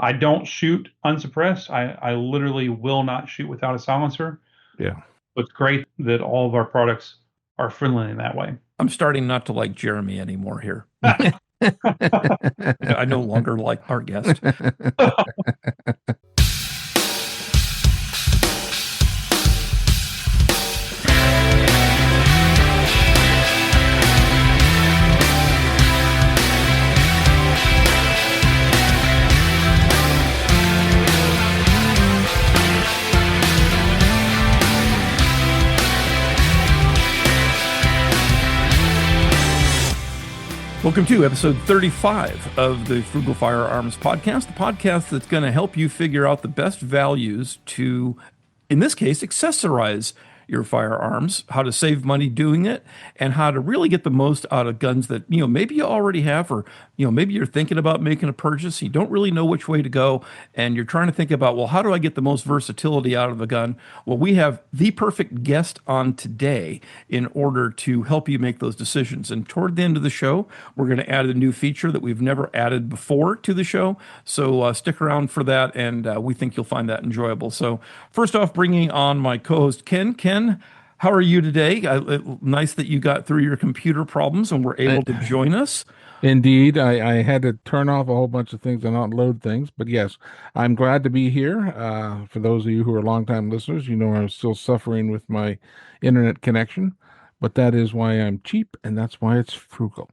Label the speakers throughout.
Speaker 1: I don't shoot unsuppressed. I literally will not shoot without a silencer.
Speaker 2: Yeah.
Speaker 1: So it's great that all of our products are friendly in that way.
Speaker 3: I'm starting not to like Jeremy anymore here. I no longer like our guest. Welcome to episode 35 of the Frugal Firearms Podcast, the podcast that's going to help you figure out the best values to, in this case, accessorize your firearms, how to save money doing it, and how to really get the most out of guns that, maybe you already have, or, maybe you're thinking about making a purchase, you don't really know which way to go, and you're trying to think about, well, how do I get the most versatility out of the gun? Well, we have the perfect guest on today in order to help you make those decisions. And toward the end of the show, we're going to add a new feature that we've never added before to the show. So stick around for that, and we think you'll find that enjoyable. So first off, bringing on my co-host, Ken. Ken, how are you today? Nice that you got through your computer problems and were able to join us.
Speaker 2: Indeed, I had to turn off a whole bunch of things and not load things, but yes, I'm glad to be here. For those of you who are longtime listeners, you know I'm still suffering with my internet connection, but that is why I'm cheap, and that's why it's frugal.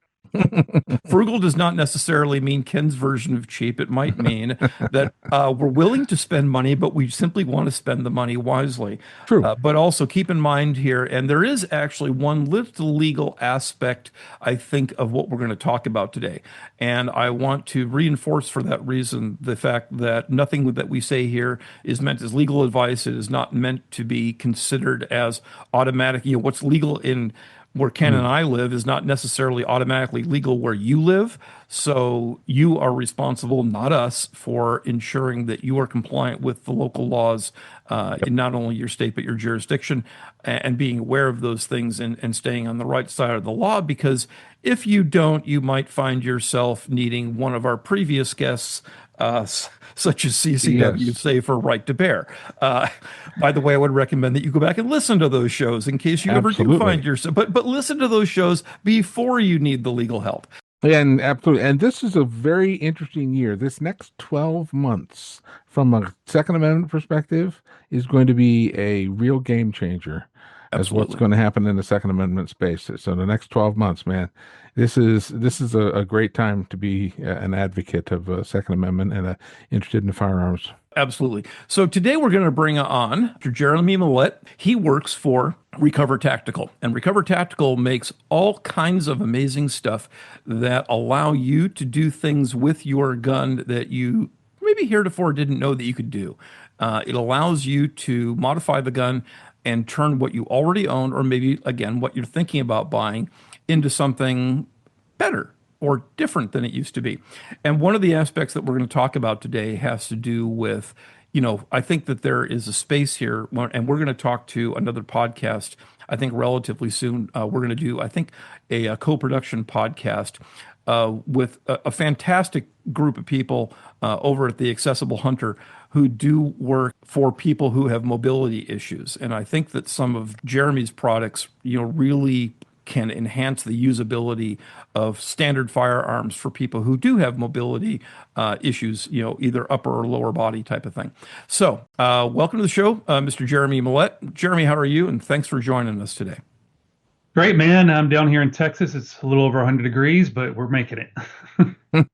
Speaker 3: Frugal does not necessarily mean Ken's version of cheap. It might mean that we're willing to spend money, but we simply want to spend the money wisely.
Speaker 2: True.
Speaker 3: But also keep in mind here, and there is actually one little legal aspect, I think, of what we're going to talk about today. And I want to reinforce for that reason the fact that nothing that we say here is meant as legal advice. It is not meant to be considered as automatic. What's legal in where Ken and I live is not necessarily automatically legal where you live. So you are responsible, not us, for ensuring that you are compliant with the local laws in not only your state, but your jurisdiction, and being aware of those things and staying on the right side of the law. Because if you don't, you might find yourself needing one of our previous guests, such as CCW,
Speaker 2: Yes.
Speaker 3: say, for Right to Bear. By the way, I would recommend that you go back and listen to those shows in case you ever do
Speaker 2: Absolutely.
Speaker 3: find yourself. But listen to those shows before you need the legal help.
Speaker 2: And absolutely. And this is a very interesting year. This next 12 months, from a Second Amendment perspective, is going to be a real game changer as what's
Speaker 3: Absolutely.
Speaker 2: going to happen in the Second Amendment space. So the next 12 months, man, this is a great time to be an advocate of Second Amendment and interested in firearms.
Speaker 3: Absolutely. So today we're going to bring on Mr. Jeremy Mallette. He works for Recover Tactical, and Recover Tactical makes all kinds of amazing stuff that allow you to do things with your gun that you maybe heretofore didn't know that you could do. It allows you to modify the gun and turn what you already own, or maybe, again, what you're thinking about buying, into something better or different than it used to be. And one of the aspects that we're going to talk about today has to do with, I think that there is a space here, and we're going to talk to another podcast, I think relatively soon. We're going to do, I think, a co-production podcast with a fantastic group of people over at the Accessible Hunter who do work for people who have mobility issues. And I think that some of Jeremy's products, really can enhance the usability of standard firearms for people who do have mobility issues, either upper or lower body type of thing. So welcome to the show, Mr. Jeremy Mallette. Jeremy, how are you? And thanks for joining us today.
Speaker 1: Great, man. I'm down here in Texas. It's a little over 100 degrees, but we're making it.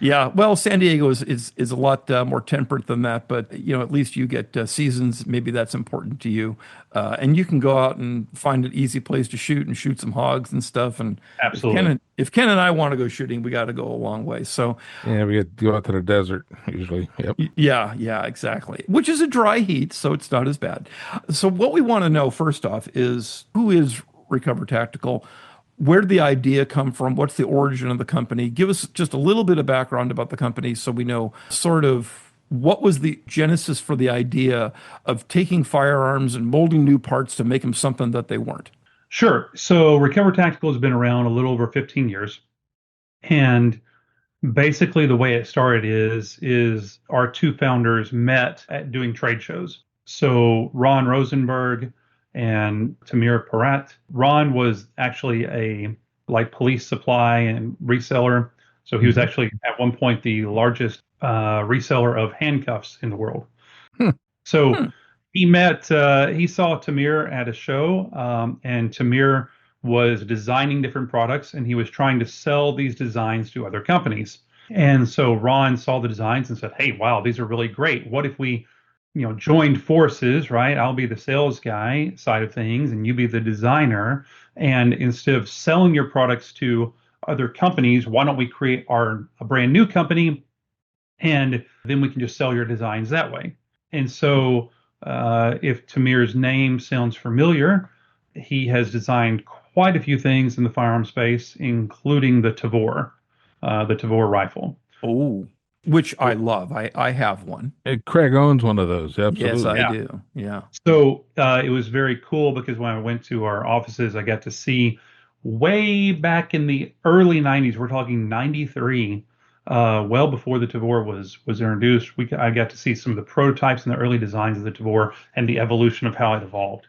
Speaker 3: Yeah, well, San Diego is a lot more temperate than that, but at least you get seasons. Maybe that's important to you, and you can go out and find an easy place to shoot and shoot some hogs and stuff. And
Speaker 1: Absolutely.
Speaker 3: if Ken and I want to go shooting, we got to go a long way. So
Speaker 2: Yeah, we get to go out to the desert usually. Yep.
Speaker 3: yeah, exactly. Which is a dry heat, so it's not as bad. So what we want to know first off is who is Recover Tactical? Where did the idea come from? What's the origin of the company? Give us just a little bit of background about the company so we know sort of what was the genesis for the idea of taking firearms and molding new parts to make them something that they weren't.
Speaker 1: Sure. So Recover Tactical has been around a little over 15 years. And Basically, the way it started is our two founders met at doing trade shows. So Ron Rosenberg and Tamir Parat. Ron was actually a like police supply and reseller. So he was
Speaker 2: Hmm.
Speaker 1: actually at one point the largest reseller of handcuffs in the world.
Speaker 2: Hmm.
Speaker 1: So
Speaker 3: Hmm.
Speaker 1: he saw Tamir at a show, and Tamir was designing different products, and he was trying to sell these designs to other companies. And so Ron saw the designs and said, "Hey, wow, these are really great. What if we, joined forces, right? I'll be the sales guy side of things, and you be the designer. And instead of selling your products to other companies, why don't we create a brand new company and then we can just sell your designs that way?" And so, if Tamir's name sounds familiar, he has designed quite a few things in the firearm space, including the Tavor rifle.
Speaker 3: Oh, which I love. I have one.
Speaker 2: Craig owns one of those.
Speaker 3: Yes, I
Speaker 2: Absolutely.
Speaker 1: Yeah.
Speaker 3: do. Yeah.
Speaker 1: So it was very cool because when I went to our offices, I got to see way back in the early 90s, we're talking 93, well before the Tavor was introduced. I got to see some of the prototypes and the early designs of the Tavor and the evolution of how it evolved.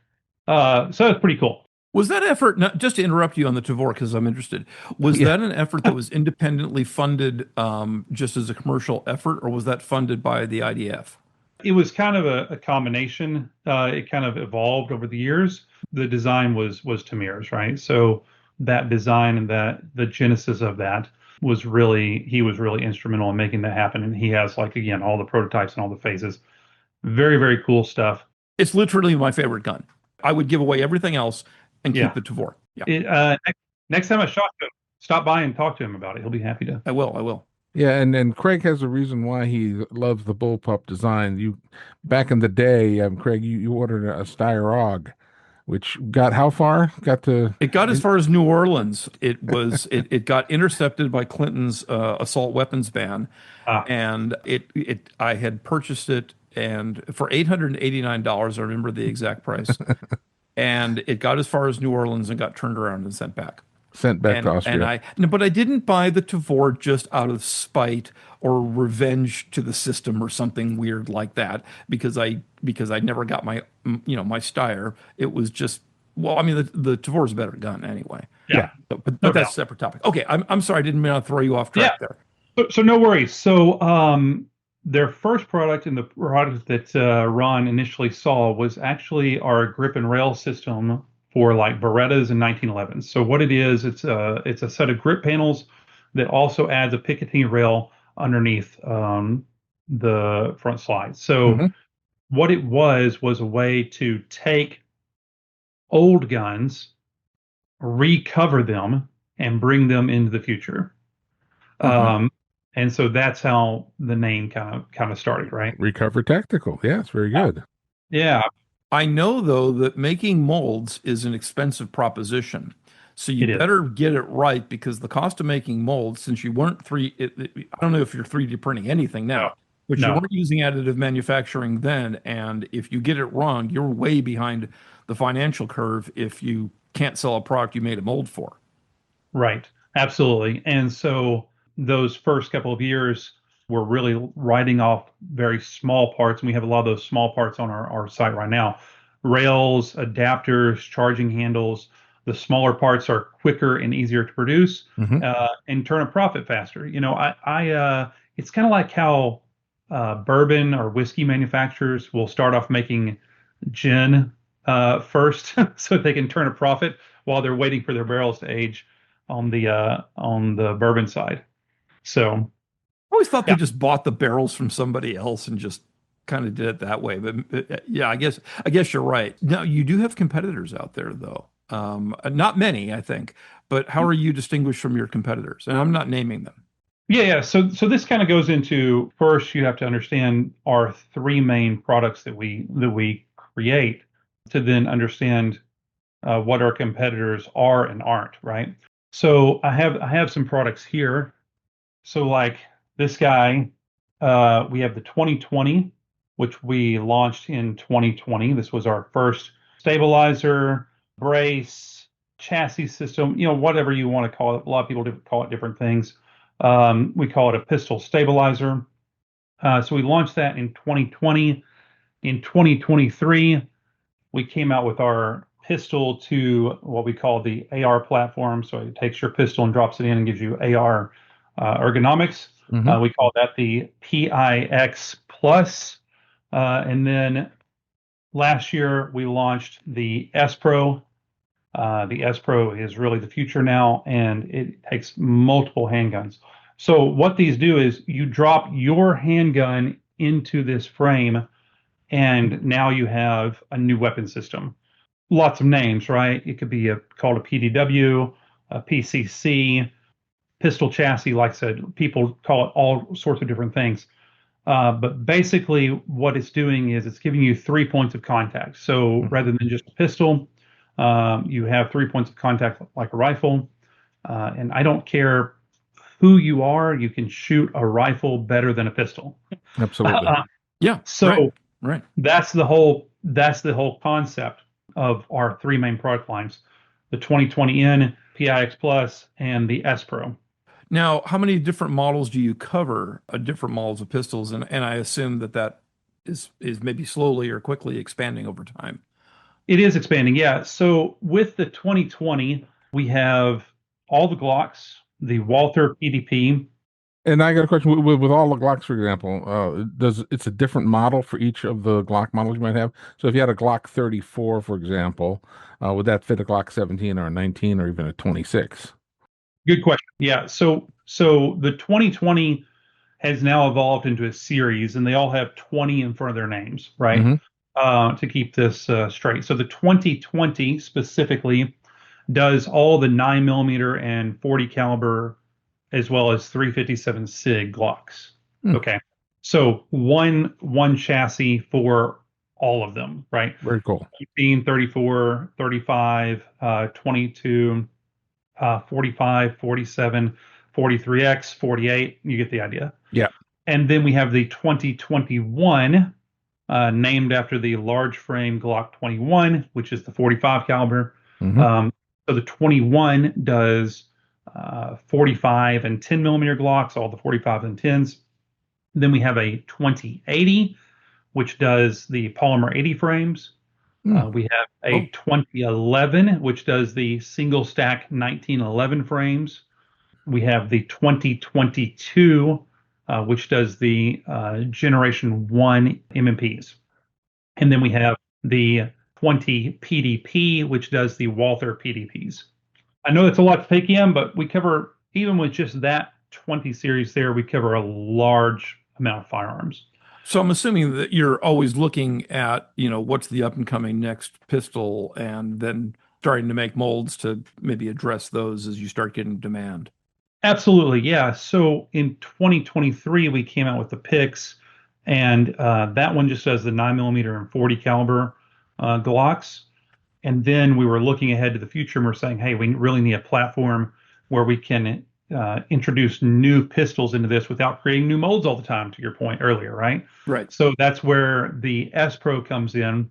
Speaker 1: So it's pretty cool.
Speaker 3: Was that effort, not just to interrupt you on the Tavor because I'm interested, was
Speaker 2: Yeah.
Speaker 3: that an effort that was independently funded just as a commercial effort, or was that funded by the IDF?
Speaker 1: It was kind of a combination. It kind of evolved over the years. The design was Tamir's, right? So that design and that the genesis of that was really he was really instrumental in making that happen. And he has like again all the prototypes and all the phases. Very, very cool stuff.
Speaker 3: It's literally my favorite gun. I would give away everything else and keep
Speaker 1: Yeah.
Speaker 3: the Tavor. Yeah,
Speaker 1: Next time I shot him, stop by and talk to him about it. He'll be happy to.
Speaker 3: I will. I will.
Speaker 2: Yeah, and Craig has a reason why he loves the bullpup design. You back in the day, Craig, you ordered a Styrogue, which got how far? Got to
Speaker 3: It got as far as New Orleans. It got intercepted by Clinton's assault weapons ban,
Speaker 1: Ah,
Speaker 3: and it I had purchased it and for $889. I remember the exact price, and it got as far as New Orleans and got turned around and sent back.
Speaker 2: sent back to
Speaker 3: And
Speaker 2: Austria.
Speaker 3: I no, but I didn't buy the Tavor just out of spite or revenge to the system or something weird like that because I never got my Steyr. It was just well, I mean the Tavor is a better gun anyway.
Speaker 1: yeah,
Speaker 2: Yeah.
Speaker 3: But
Speaker 1: no
Speaker 3: that's a
Speaker 1: doubt.
Speaker 3: separate topic. Okay, I'm sorry I didn't mean to throw you off
Speaker 1: Yeah.
Speaker 3: track there.
Speaker 1: So no worries. So their first product and the product that Ron initially saw was actually our grip and rail system for like Berettas and 1911s. So what it is, it's a set of grip panels that also adds a Picatinny rail underneath the front slide. So
Speaker 2: Hmm.
Speaker 1: what it was a way to take old guns, recover them, and bring them into the future.
Speaker 3: Hmm.
Speaker 1: Um, and so that's how the name kind of started, right?
Speaker 2: Recover Tactical. Yeah, it's very good.
Speaker 1: Yeah,
Speaker 3: I know though that making molds is an expensive proposition. So you
Speaker 1: it is.
Speaker 3: better get it right because the cost of making molds, since you weren't I don't know if you're 3D printing anything
Speaker 1: No,
Speaker 3: now, but you
Speaker 1: no,
Speaker 3: weren't using additive manufacturing then. And if you get it wrong, you're way behind the financial curve if you can't sell a product you made a mold for.
Speaker 1: right. Absolutely. And so those first couple of years were really writing off very small parts, and we have a lot of those small parts on our site right now. Rails, adapters, charging handles. The smaller parts are quicker and easier to produce,
Speaker 2: Hmm.
Speaker 1: and turn a profit faster. It's kind of like how bourbon or whiskey manufacturers will start off making gin first so they can turn a profit while they're waiting for their barrels to age on the bourbon side. So
Speaker 3: I always thought they
Speaker 1: yeah,
Speaker 3: just bought the barrels from somebody else and just kind of did it that way. But yeah, I guess you're right. Now you do have competitors out there though. Not many, I think. But how are you distinguished from your competitors? And I'm not naming them.
Speaker 1: yeah. So this kind of goes into first you have to understand our three main products that we create to then understand what our competitors are and aren't, right? So I have some products here. So like this guy, we have the 2020, which we launched in 2020. This was our first stabilizer, brace, chassis system, whatever you want to call it. A lot of people call it different things. We call it a pistol stabilizer. So we launched that in 2020. In 2023, we came out with our pistol to what we call the AR platform. So it takes your pistol and drops it in and gives you AR ergonomics.
Speaker 2: Hmm.
Speaker 1: We call that the PIX Plus. And then last year we launched the S Pro. The S Pro is really the future now, and it takes multiple handguns. So what these do is you drop your handgun into this frame, and now you have a new weapon system. Lots of names, right? It could be called a PDW, a PCC, pistol chassis. Like I said, people call it all sorts of different things. But basically, what it's doing is it's giving you 3 points of contact. So rather than just a pistol, you have 3 points of contact like a rifle. And I don't care who you are, you can shoot a rifle better than a pistol.
Speaker 2: Absolutely.
Speaker 3: Yeah, right,
Speaker 1: So
Speaker 3: right.
Speaker 1: that's the whole concept of our three main product lines: the 2020N, PIX Plus, and the S Pro.
Speaker 3: Now, how many different models do you cover, different models of pistols? And I assume that that is maybe slowly or quickly expanding over time.
Speaker 1: It is expanding, yeah. So with the 2020, we have all the Glocks, the Walther PDP.
Speaker 2: And I got a question with all the Glocks, for example. Does it's a different model for each of the Glock models you might have? So if you had a Glock 34, for example, would that fit a Glock 17 or a 19 or even a 26?
Speaker 1: Good question. Yeah. So the 2020 has now evolved into a series, and they all have 20 in front of their names, right?
Speaker 2: Hmm.
Speaker 1: To keep this straight. So the 2020 specifically does all the 9 millimeter and 40 caliber, as well as 357 SIG Glocks.
Speaker 2: Hmm.
Speaker 1: Okay. So one chassis for all of them, right?
Speaker 2: Very cool.
Speaker 1: 18, 34, 35, 22, 45, 47, 43X, 48. You get the idea.
Speaker 2: Yeah.
Speaker 1: And then we have the 2021, named after the large frame Glock 21, which is the 45 caliber.
Speaker 2: Hmm.
Speaker 1: So the 21 does 45 and 10 millimeter Glocks, all the 45 and 10s. Then we have a 2080, which does the polymer 80 frames.
Speaker 2: Hmm.
Speaker 1: We have a
Speaker 3: Oh,
Speaker 1: 2011, which does the single stack 1911 frames. We have the 2022, which does the Generation 1 MMPs. And then we have the 20 PDP, which does the Walther PDPs. I know it's a lot to take in, but we cover, even with just that 20 series there, we cover a large amount of firearms.
Speaker 3: so I'm assuming that you're always looking at, what's the up and coming next pistol and then starting to make molds to maybe address those as you start getting demand.
Speaker 1: Absolutely, yeah. So in 2023, we came out with the PIX, and that one just does the 9 millimeter and 40 caliber Glocks. And then we were looking ahead to the future, and we're saying, hey, we really need a platform where we can introduce new pistols into this without creating new molds all the time, to your point earlier, right?
Speaker 3: Right.
Speaker 1: So that's where the S Pro comes in,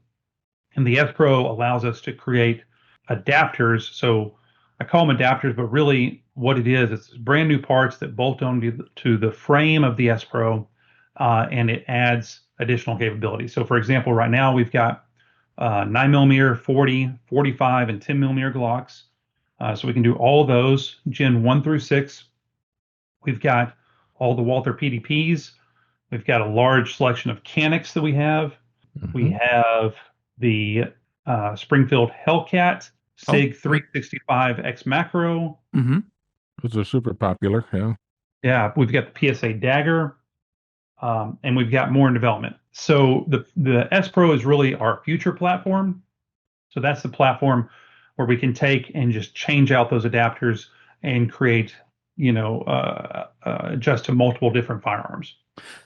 Speaker 1: and the S Pro allows us to create adapters. So I call them adapters, but really what it is, it's brand new parts that bolt onto the frame of the S Pro, and it adds additional capability. So for example, right now we've got 9 millimeter, 40, 45, and 10 millimeter Glocks. So we can do all those, Gen 1 through 6. We've got all the Walther PDPs. We've got a large selection of Canics that we have. We
Speaker 2: Hmm.
Speaker 1: have the Springfield Hellcat,
Speaker 3: Oh,
Speaker 1: SIG 365 X Macro.
Speaker 3: mm-hmm.
Speaker 2: Those are super popular. Yeah.
Speaker 1: Yeah, we've got the PSA Dagger, and we've got more in development. So the S Pro is really our future platform. So that's the platform where we can take and just change out those adapters and create, adjust to multiple different firearms.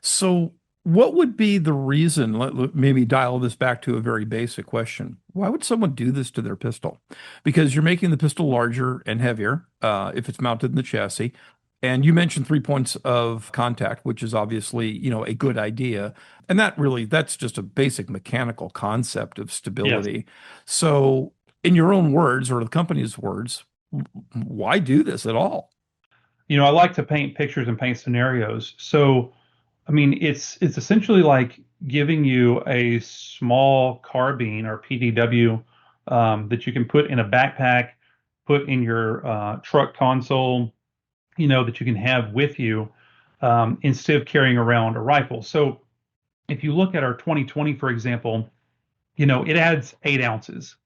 Speaker 3: So, what would be the reason? Maybe dial this back to a very basic question. Why would someone do this to their pistol? Because you're making the pistol larger and heavier if it's mounted in the chassis. And you mentioned 3 points of contact, which is obviously, a good idea. And that's just a basic mechanical concept of
Speaker 1: Yes.
Speaker 3: stability. So, in your own words or the company's words, why do this at all?
Speaker 1: I like to paint pictures and paint scenarios. So, I mean, it's essentially like giving you a small carbine or PDW that you can put in a backpack, put in your truck console, that you can have with you instead of carrying around a rifle. So, if you look at our 2020, for example, it adds 8 ounces.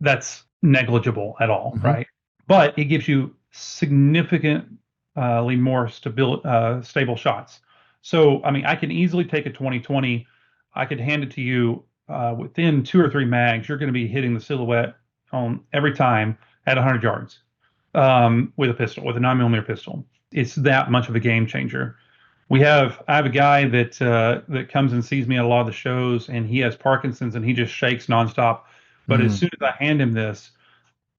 Speaker 1: That's negligible at all,
Speaker 2: Hmm.
Speaker 1: right? But it gives you significantly more stable shots. So, I mean, I can easily take a 2020, I could hand it to you within 2 or 3 mags. You're going to be hitting the silhouette on every time at 100 yards with a pistol, with a 9 millimeter pistol. It's that much of a game changer. I have a guy that comes and sees me at a lot of the shows, and he has Parkinson's, and he just shakes nonstop. But as
Speaker 2: Mm.
Speaker 1: soon as I hand him this,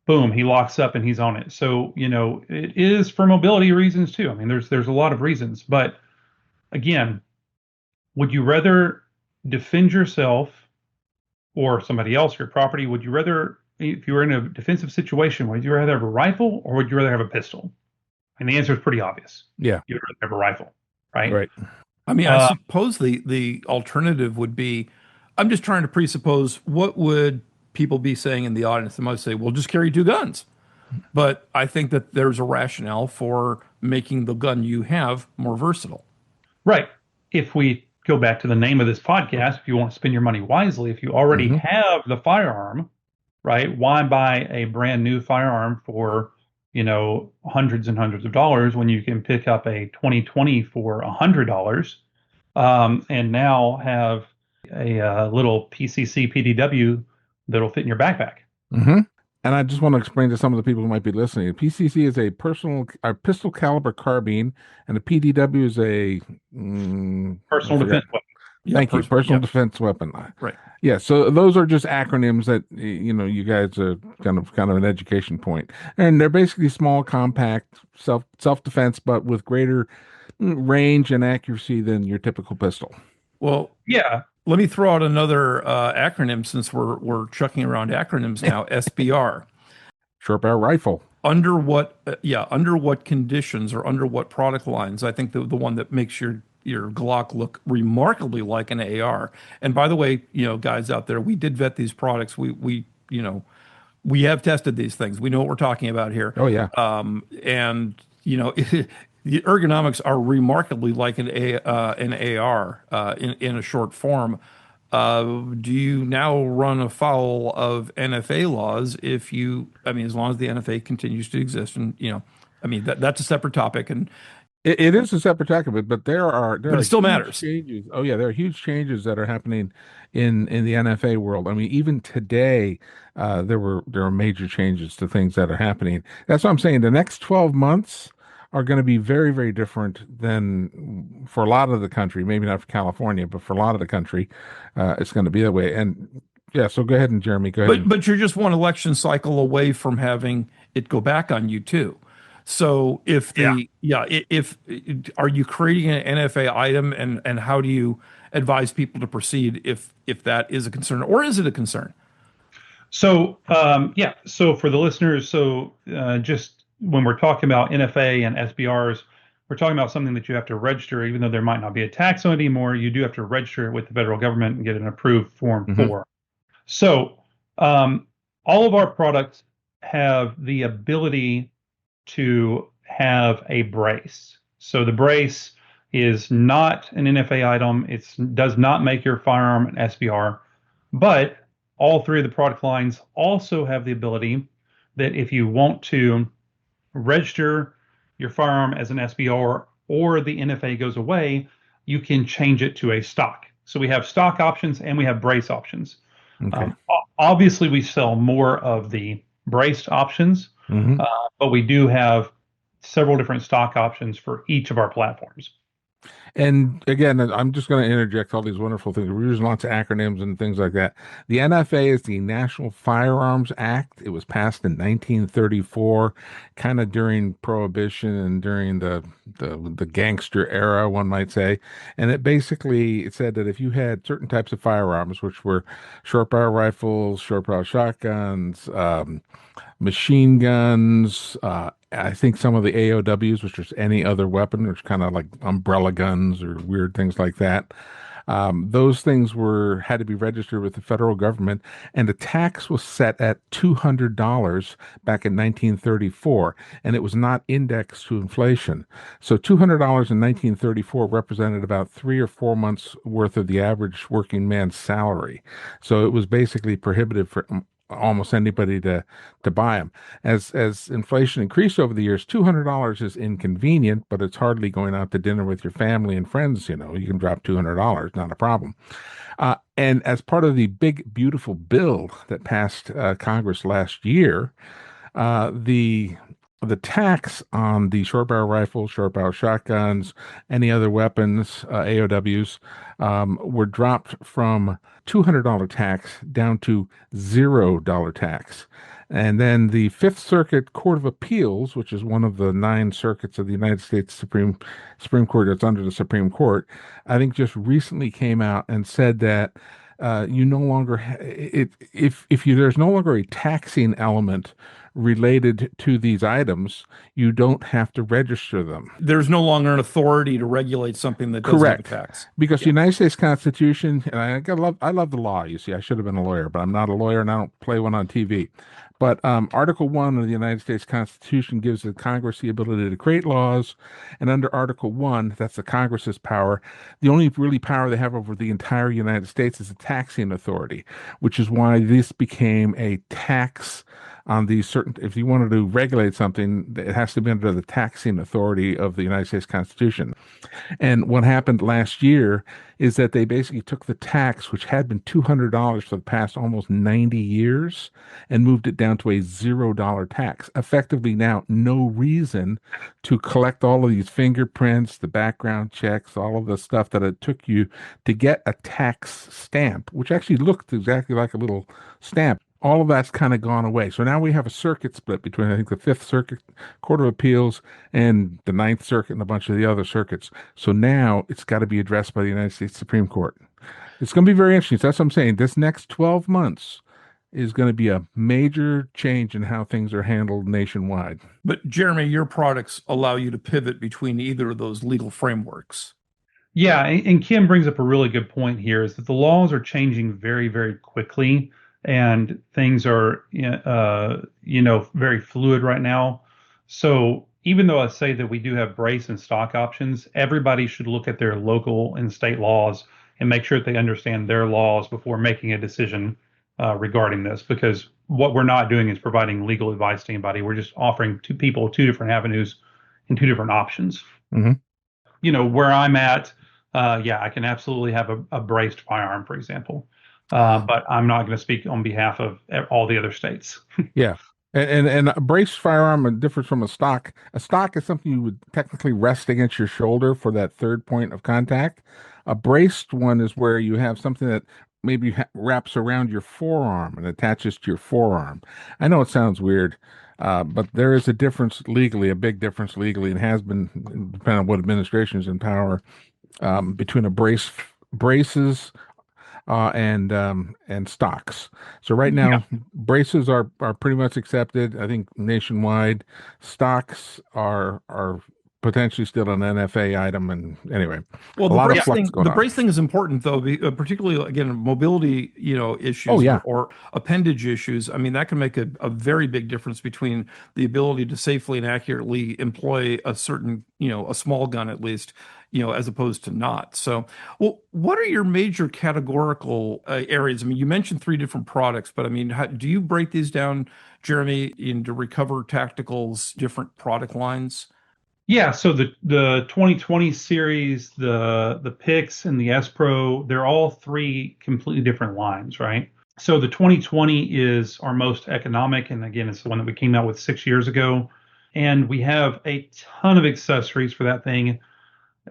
Speaker 1: boom, he locks up and he's on it. So, it is for mobility reasons too. I mean, there's a lot of reasons. But again, would you rather defend yourself or somebody else, your property? Would you rather, if you were in a defensive situation, would you rather have a rifle or would you rather have a pistol? And the answer is pretty obvious.
Speaker 2: Yeah,
Speaker 1: You'd rather have a rifle, right?
Speaker 2: right.
Speaker 3: I mean, I
Speaker 1: Uh,
Speaker 3: suppose the alternative would be, I'm just trying to presuppose what would people be saying in the audience. They might say, well, just carry two guns. But I think that there's a rationale for making the gun you have more versatile.
Speaker 1: right. If we go back to the name of this podcast, if you want to spend your money wisely, if you already
Speaker 2: Hmm.
Speaker 1: have the firearm, right? Why buy a brand new firearm for, hundreds and hundreds of dollars when you can pick up a 2020 for $100 and now have a little PCC PDW that'll fit in your backpack?
Speaker 2: Hmm. And I just want to explain to some of the people who might be listening. PCC is a pistol caliber carbine, and a PDW is I
Speaker 1: Personal
Speaker 2: forgot.
Speaker 1: defense weapon.
Speaker 3: Yeah,
Speaker 2: Thank you, personal
Speaker 3: yeah,
Speaker 2: defense weapon.
Speaker 3: right.
Speaker 2: Yeah, so those are just acronyms that you guys are kind of an education point, and they're basically small, compact, self defense, but with greater range and accuracy than your typical pistol.
Speaker 3: Well,
Speaker 1: Yeah.
Speaker 3: let me throw out another acronym since we're chucking around acronyms now. SBR.
Speaker 2: Short barrel rifle.
Speaker 3: Under what conditions or under what product lines? I think the one that makes your Glock look remarkably like an AR. And by the way, guys out there, we did vet these products. We have tested these things. We know what we're talking about here.
Speaker 2: Oh yeah.
Speaker 3: And the ergonomics are remarkably like an AR in a short form. Do you now run afoul of NFA laws I mean, as long as the NFA continues to exist, and I mean that's a separate topic,
Speaker 2: It is a separate topic, but there
Speaker 3: but
Speaker 2: are
Speaker 3: it still
Speaker 2: huge
Speaker 3: matters.
Speaker 2: changes. Oh yeah, there are huge changes that are happening in the NFA world. I mean, even today, there are major changes to things that are happening. That's what I'm saying. The next 12 months are going to be very, very different than for a lot of the country. Maybe not for California, but for a lot of the country, it's going to be that way. And yeah, so go ahead and Jeremy, go ahead
Speaker 3: But
Speaker 2: and.
Speaker 3: but you're just one election cycle away from having it go back on you too. So if
Speaker 1: Yeah.
Speaker 3: the yeah, if are you creating an NFA item, and how do you advise people to proceed if that is a concern, or is it a concern?
Speaker 1: So, yeah. So for the listeners, just when we're talking about NFA and SBRs, we're talking about something that you have to register, even though there might not be a tax on it anymore. You do have to register it with the federal government and get an approved Form
Speaker 2: Mhm.
Speaker 1: 4. So, all of our products have the ability to have a brace. So the brace is not an NFA item. It does not make your firearm an SBR, but all three of the product lines also have the ability that if you want to register your firearm as an SBR or the NFA goes away, you can change it to a stock. So we have stock options and we have brace options.
Speaker 2: Okay.
Speaker 1: Obviously, we sell more of the braced options,
Speaker 2: Hmm.
Speaker 1: uh, but we do have several different stock options for each of our platforms.
Speaker 2: And again, I'm just going to interject all these wonderful things. We're using lots of acronyms and things like that. The NFA is the National Firearms Act. It was passed in 1934, kind of during Prohibition and during the gangster era, one might say. And it said that if you had certain types of firearms, which were short barrel rifles, short barrel shotguns, machine guns, I think some of the AOWs, which is any other weapon, which kind of like umbrella guns or weird things like that. Those things were had to be registered with the federal government, and the tax was set at $200 back in 1934, and it was not indexed to inflation. So $200 in 1934 represented about 3 or 4 months worth of the average working man's salary. So it was basically prohibitive for almost anybody to buy them. As inflation increased over the years, $200 is inconvenient, but it's hardly going out to dinner with your family and friends. You can drop $200, not a problem. And as part of the big, beautiful bill that passed Congress last year, the tax on the short barrel rifles, short barrel shotguns, any other weapons, AOWs, were dropped from $200 tax down to $0 tax. And then the Fifth Circuit Court of Appeals, which is one of the 9 circuits of the United States Supreme Court that's under the Supreme Court, I think just recently came out and said that you no longer if there's no longer a taxing element related to these items, you don't have to register them.
Speaker 3: There's no longer an authority to regulate something that doesn't have a
Speaker 2: Correct.
Speaker 3: tax.
Speaker 2: Because the
Speaker 3: Yeah.
Speaker 2: United States Constitution, and I love the law. You see, I should have been a lawyer, but I'm not a lawyer and I don't play one on TV. But Article 1 of the United States Constitution gives the Congress the ability to create laws. And under Article 1, that's the Congress's power. The only really power they have over the entire United States is the taxing authority, which is why this became a tax on these certain, if you wanted to regulate something, it has to be under the taxing authority of the United States Constitution. And what happened last year is that they basically took the tax, which had been $200 for the past almost 90 years, and moved it down to a $0 tax. Effectively, now, no reason to collect all of these fingerprints, the background checks, all of the stuff that it took you to get a tax stamp, which actually looked exactly like a little stamp. All of that's kind of gone away. So now we have a circuit split between, I think, the Fifth Circuit Court of Appeals and the Ninth Circuit and a bunch of the other circuits. So now it's got to be addressed by the United States Supreme Court. It's going to be very interesting. So that's what I'm saying. This next 12 months is going to be a major change in how things are handled nationwide.
Speaker 3: But Jeremy, your products allow you to pivot between either of those legal frameworks.
Speaker 1: Yeah, and Kim brings up a really good point here is that the laws are changing very, very quickly and things are, very fluid right now. So even though I say that we do have brace and stock options, everybody should look at their local and state laws and make sure that they understand their laws before making a decision regarding this. Because what we're not doing is providing legal advice to anybody. We're just offering two people two different avenues and two different options.
Speaker 2: Mm-hmm.
Speaker 1: Where I'm at, yeah, I can absolutely have a braced firearm, for example. But I'm not going to speak on behalf of all the other states.
Speaker 2: Yeah. And a braced firearm is different from a stock. A stock is something you would technically rest against your shoulder for that third point of contact. A braced one is where you have something that maybe wraps around your forearm and attaches to your forearm. I know it sounds weird, but there is a difference legally, a big difference legally, and has been, depending on what administration is in power, between braces and stocks. So right now, braces are pretty much accepted. I think nationwide, stocks are potentially still an NFA item. And anyway,
Speaker 3: well,
Speaker 2: a lot of flux going
Speaker 3: the
Speaker 2: on.
Speaker 3: brace thing is important though, particularly again mobility, issues
Speaker 2: Oh, yeah.
Speaker 3: or appendage issues. I mean, that can make a very big difference between the ability to safely and accurately employ a certain, a small gun at least, as opposed to not. So, well, what are your major categorical areas? I mean, you mentioned 3 different products, but I mean, do you break these down, Jeremy, into Recover Tactical's different product lines?
Speaker 1: Yeah, so the 2020 series, the Pix and the S Pro, they're all 3 completely different lines, right? So the 2020 is our most economic, and again, it's the one that we came out with 6 years ago, and we have a ton of accessories for that thing.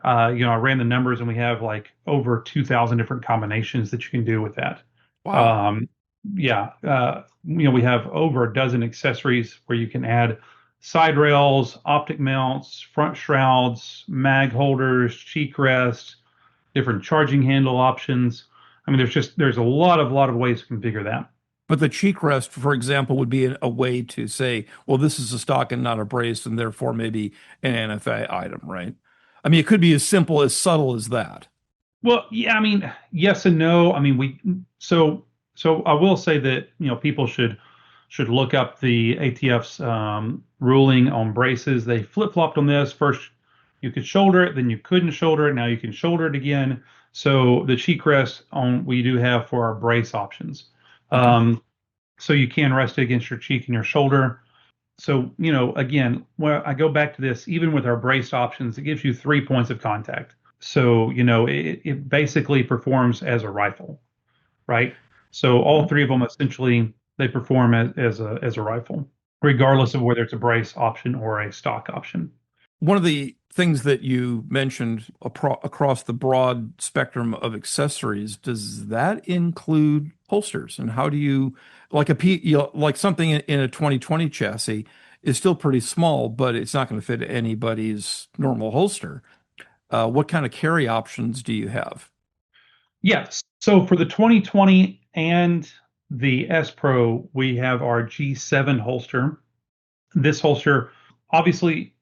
Speaker 1: I ran the numbers, and we have like over 2,000 different combinations that you can do with that.
Speaker 3: Wow.
Speaker 1: Yeah, we have over a dozen accessories where you can add side rails, optic mounts, front shrouds, mag holders, cheek rest, different charging handle options. I mean, there's a lot of ways to configure that.
Speaker 3: But the cheek rest, for example, would be a way to say, well, this is a stock and not a brace, and therefore maybe an NFA item, right? I mean, it could be as simple, as subtle as that.
Speaker 1: Well, yeah, I mean, yes and no. I mean, so I will say that, people should look up the ATF's ruling on braces. They flip-flopped on this. First, you could shoulder it, then you couldn't shoulder it. Now you can shoulder it again. So the cheek rest on we do have for our brace options.
Speaker 3: Okay.
Speaker 1: So you can rest it against your cheek and your shoulder. So, again, where I go back to this, even with our brace options, it gives you 3 points of contact. So, it basically performs as a rifle, right? So all
Speaker 3: Mhm.
Speaker 1: three of them essentially they perform as a rifle, regardless of whether it's a brace option or a stock option.
Speaker 3: One of the things that you mentioned across the broad spectrum of accessories, does that include holsters? And how do you, like like something in a 2020 chassis is still pretty small, but it's not going to fit anybody's normal holster. What kind of carry options do you have?
Speaker 1: Yes. So for the 2020 and the S Pro, we have our G7 holster. This holster, obviously,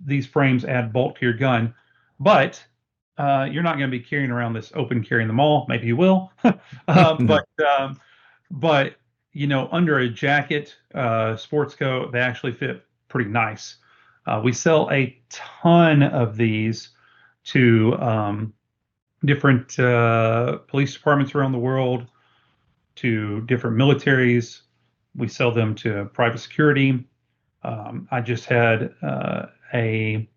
Speaker 1: these frames add bulk to your gun, but you're not going to be carrying around this open carry in the mall. Maybe you will,
Speaker 2: No.
Speaker 1: but under a jacket, sports coat, they actually fit pretty nice. We sell a ton of these to different police departments around the world, to different militaries. We sell them to private security. I just had a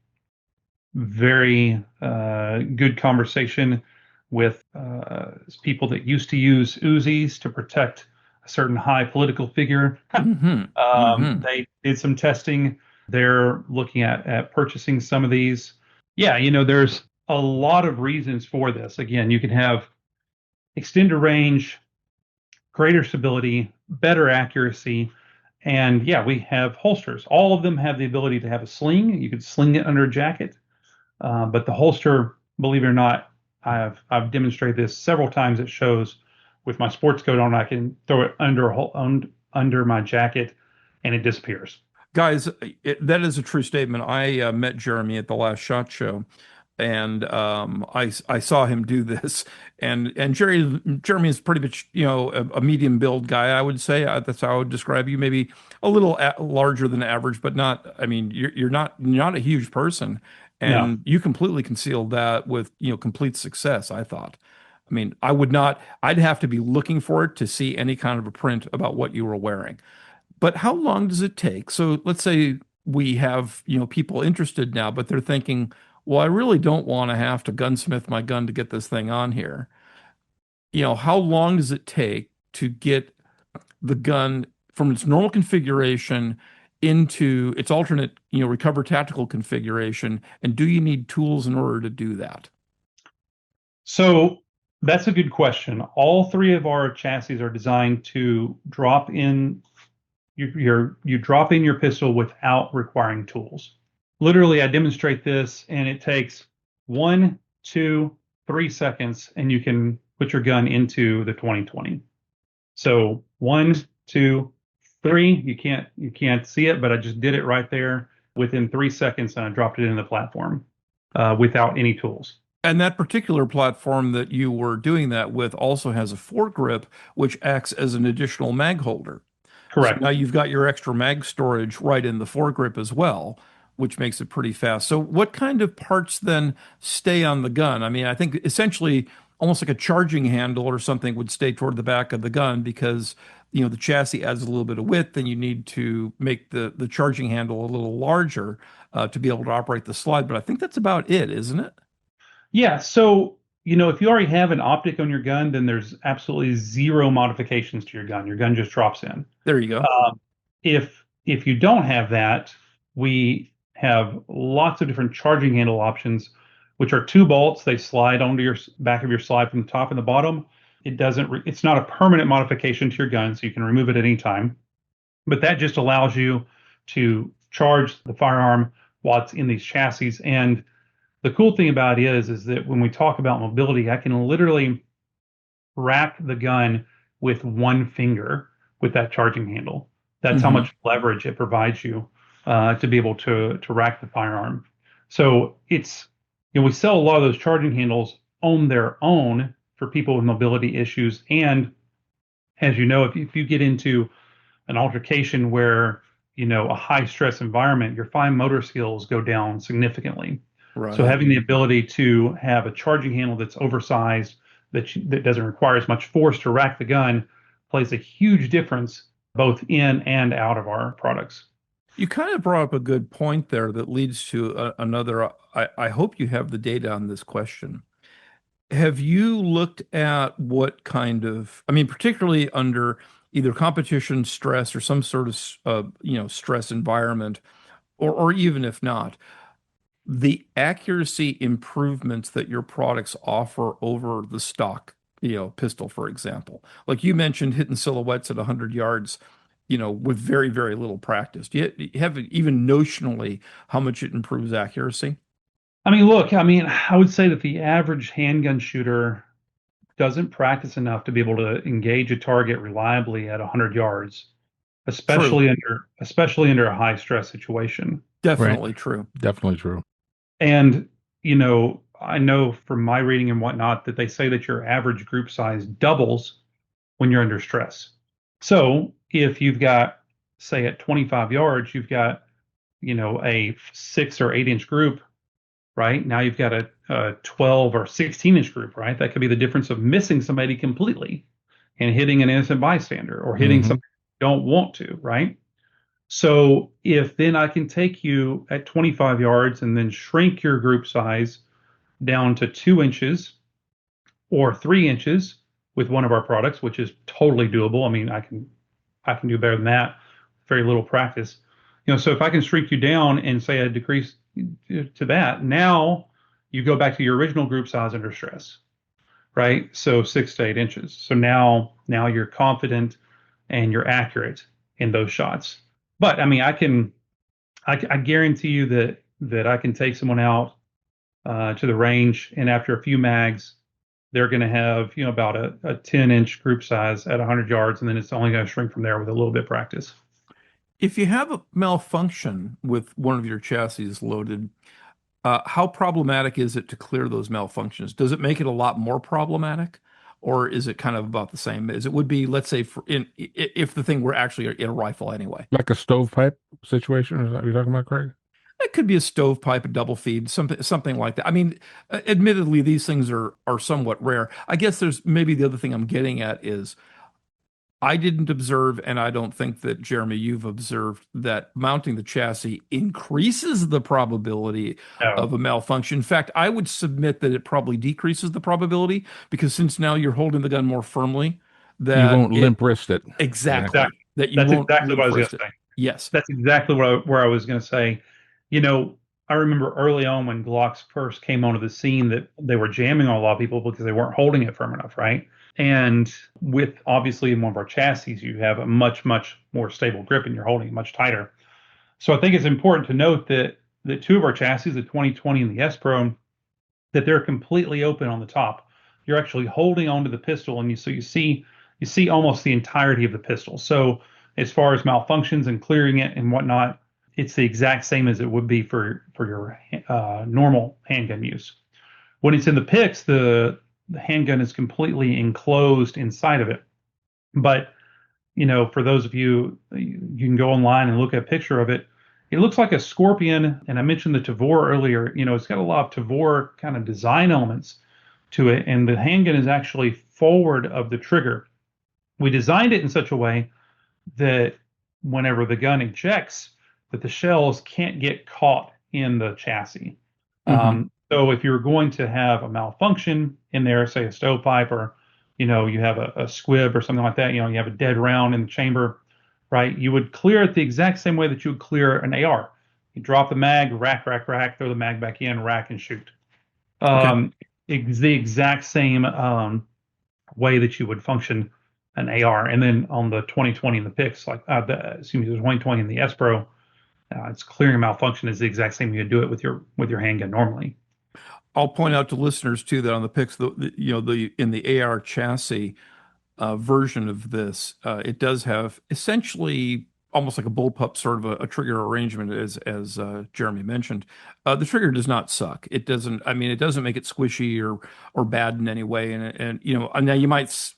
Speaker 1: very good conversation with people that used to use Uzis to protect a certain high political figure.
Speaker 3: Hmm. Hmm.
Speaker 1: They did some testing. They're looking at purchasing some of these. Yeah, there's a lot of reasons for this. Again, you can have extended range, greater stability, better accuracy. And yeah, we have holsters. All of them have the ability to have a sling. You could sling it under a jacket. But the holster, believe it or not, I've demonstrated this several times at shows with my sports coat on. I can throw it under my jacket, and it disappears.
Speaker 3: Guys, that is a true statement. I met Jeremy at the last SHOT Show, and I saw him do this. And Jeremy is pretty much a medium build guy, I would say. That's how I would describe you. Maybe a little larger than average, but not. I mean, you're not a huge person,
Speaker 1: No.
Speaker 3: and you completely concealed that with complete success, I thought. I mean, I would not. I'd have to be looking for it to see any kind of a print about what you were wearing. But how long does it take? So let's say we have, people interested now, but they're thinking, well, I really don't want to have to gunsmith my gun to get this thing on here. How long does it take to get the gun from its normal configuration into its alternate, recover tactical configuration? And do you need tools in order to do that?
Speaker 1: So that's a good question. All three of our chassis are designed to drop in you drop in your pistol without requiring tools. Literally, I demonstrate this, and it takes 1, 2, 3 seconds, and you can put your gun into the 2020. So 1, 2, 3. You can't see it, but I just did it right there within 3 seconds, and I dropped it in the platform without any tools.
Speaker 3: And that particular platform that you were doing that with also has a foregrip, which acts as an additional mag holder. So now
Speaker 1: Correct.
Speaker 3: you've got your extra mag storage right in the foregrip as well, which makes it pretty fast. So what kind of parts then stay on the gun? I mean, I think essentially almost like a charging handle or something would stay toward the back of the gun because the chassis adds a little bit of width and you need to make the charging handle a little larger to be able to operate the slide. But I think that's about it, isn't it?
Speaker 1: Yeah, so if you already have an optic on your gun, then there's absolutely zero modifications to your gun. Your gun just drops in.
Speaker 3: There you go.
Speaker 1: If you don't have that, we have lots of different charging handle options, which are two bolts. They slide onto your back of your slide from the top and the bottom. It's not a permanent modification to your gun, so you can remove it at any time. But that just allows you to charge the firearm while it's in these chassis. And the cool thing about it is that when we talk about mobility, I can literally rack the gun with one finger. with that charging handle. That's how
Speaker 3: Hmm.
Speaker 1: much leverage it provides you to be able to rack the firearm. So it's, we sell a lot of those charging handles on their own for people with mobility issues. And as you know, if you get into an altercation where, a high stress environment, your fine motor skills go down significantly. So
Speaker 3: Right.
Speaker 1: having the ability to have a charging handle that's oversized, that doesn't require as much force to rack the gun, plays a huge difference both in and out of our products.
Speaker 3: You kind of brought up a good point there that leads to another. I hope you have the data on this question. Have you looked at what kind of, I mean, particularly under either competition stress or some sort of, stress environment, or even if not, the accuracy improvements that your products offer over the stock, pistol, for example? Like you mentioned, hitting silhouettes at 100 yards, with very, very little practice. Do you have even notionally how much it improves accuracy?
Speaker 1: I mean, look, I would say that the average handgun shooter doesn't practice enough to be able to engage a target reliably at 100 yards,
Speaker 3: True.
Speaker 1: especially under a high stress situation.
Speaker 2: Right.
Speaker 3: Definitely true.
Speaker 2: Definitely true.
Speaker 1: And, I know from my reading and whatnot that they say that your average group size doubles when you're under stress. So if you've got, say, at 25 yards, you've got, a 6 or 8 inch group, right? Now you've got a 12 or 16-inch group, right? That could be the difference of missing somebody completely and hitting an innocent bystander or hitting
Speaker 2: Hmm.
Speaker 1: somebody you don't want to, right? So if then I can take you at 25 yards and then shrink your group size down to 2 inches or 3 inches with one of our products, which is totally doable. I mean, I can do better than that. Very little practice. So if I can shrink you down and say I decrease to that, now you go back to your original group size under stress, right? So 6 to 8 inches. So now you're confident and you're accurate in those shots. But I mean, I guarantee you that I can take someone out to the range, and after a few mags, they're going to have about a 10-inch group size at 100 yards, and then it's only going to shrink from there with a little bit of practice.
Speaker 3: If you have a malfunction with one of your chassis loaded, how problematic is it to clear those malfunctions? Does it make it a lot more problematic, or is it kind of about the same as it would be, let's say, if the thing were actually in a rifle anyway?
Speaker 2: Like a stovepipe situation, is that what you're talking about, Craig?
Speaker 3: It could be a stovepipe, a double feed, something like that. I mean, admittedly, these things are somewhat rare. I guess there's maybe the other thing I'm getting at is I didn't observe, and I don't think that, Jeremy, you've observed that mounting the chassis increases the probability of
Speaker 1: No.
Speaker 3: a malfunction. In fact, I would submit that it probably decreases the probability because since now you're holding the gun more firmly,
Speaker 2: You
Speaker 3: that
Speaker 2: won't
Speaker 3: it
Speaker 2: limp wrist it. Exactly.
Speaker 3: exactly,
Speaker 1: Exactly.
Speaker 3: that you
Speaker 1: That's
Speaker 3: won't
Speaker 1: exactly what I
Speaker 3: limp
Speaker 1: was going
Speaker 3: wrist
Speaker 1: to
Speaker 3: it.
Speaker 1: say.
Speaker 3: Yes.
Speaker 1: That's exactly where I was going to say. You know, I remember early on when Glocks first came onto the scene that they were jamming on a lot of people because they weren't holding it firm enough, right? And with obviously in one of our chassis, you have a much, much more stable grip and you're holding it much tighter. So I think it's important to note that the two of our chassis, the 2020 and the S Pro, that they're completely open on the top. You're actually holding onto the pistol, and you see almost the entirety of the pistol. So as far as malfunctions and clearing it and whatnot, it's the exact same as it would be for your normal handgun use. When it's in the picks, the handgun is completely enclosed inside of it. But for those of you, you can go online and look at a picture of it. It looks like a scorpion, and I mentioned the Tavor earlier. It's got a lot of Tavor kind of design elements to it, and the handgun is actually forward of the trigger. We designed it in such a way that whenever the gun ejects, that the shells can't get caught in the chassis.
Speaker 2: Hmm.
Speaker 1: So if you're going to have a malfunction in there, say a stovepipe, or you have a squib or something like that, you have a dead round in the chamber, right? You would clear it the exact same way that you would clear an AR. You drop the mag, rack, rack, rack, throw the mag back in, rack, and shoot.
Speaker 3: Okay.
Speaker 1: It's the exact same way that you would function an AR. And then on the 2020 and the picks, like excuse me, the 2020 and the S Pro, it's clearing malfunction is the exact same you would do it with your handgun normally.
Speaker 3: I'll point out to listeners too that on the picks, the in the AR chassis, version of this, it does have essentially almost like a bullpup sort of a trigger arrangement, as Jeremy mentioned. The trigger does not suck. It doesn't. I mean, it doesn't make it squishy or bad in any way. And now you might,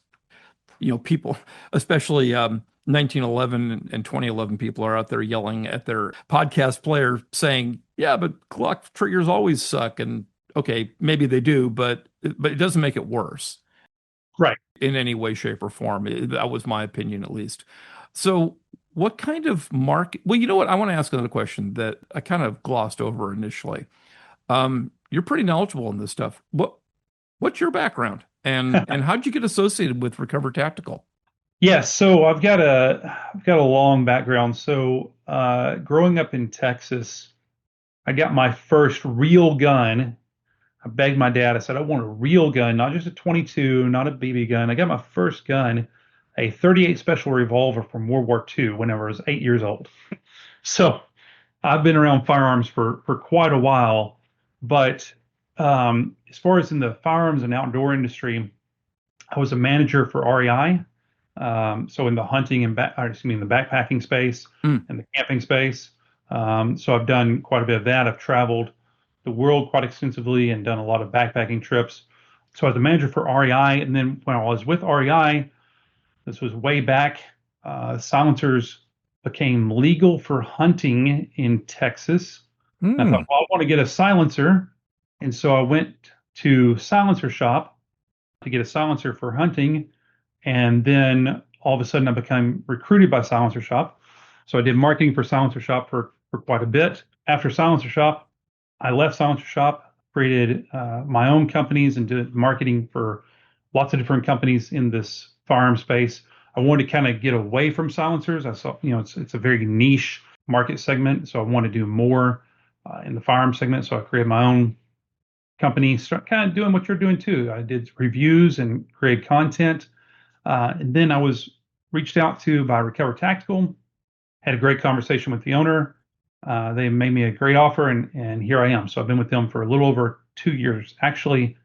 Speaker 3: people, especially 1911 and 2011 people are out there yelling at their podcast player saying, "Yeah, but clock triggers always suck." And okay, maybe they do, but it doesn't make it worse
Speaker 1: Right.
Speaker 3: in any way, shape, or form. That was my opinion, at least. So, what kind of market? Well, you know what? I want to ask another question that I kind of glossed over initially. You're pretty knowledgeable in this stuff. What's your background, and how'd you get associated with Recover Tactical?
Speaker 1: Yes, so I've got a long background. So growing up in Texas, I got my first real gun. I begged my dad. I said, I want a real gun, not just a 22, not a BB gun. I got my first gun, a 38 Special revolver from World War II whenever I was 8 years old. So I've been around firearms for quite a while, but as far as in the firearms and outdoor industry, I was a manager for REI. So in the hunting and the backpacking space
Speaker 3: Mm.
Speaker 1: and the camping space. So I've done quite a bit of that. I've traveled the world quite extensively and done a lot of backpacking trips. So I was the manager for REI, and then when I was with REI, this was way back. Silencers became legal for hunting in Texas. And I
Speaker 2: Hmm.
Speaker 1: thought, well, I want to get a silencer, and so I went to Silencer Shop to get a silencer for hunting. And then all of a sudden I became recruited by Silencer Shop. So I did marketing for Silencer Shop for quite a bit. After Silencer Shop, I left Silencer Shop, created my own companies and did marketing for lots of different companies in this firearm space. I wanted to kind of get away from silencers. I saw, it's a very niche market segment. So I want to do more in the firearm segment. So I created my own company, start kind of doing what you're doing too. I did reviews and create content. And then I was reached out to by Recover Tactical, had a great conversation with the owner. They made me a great offer, and here I am. So I've been with them for a little over 2 years. Actually,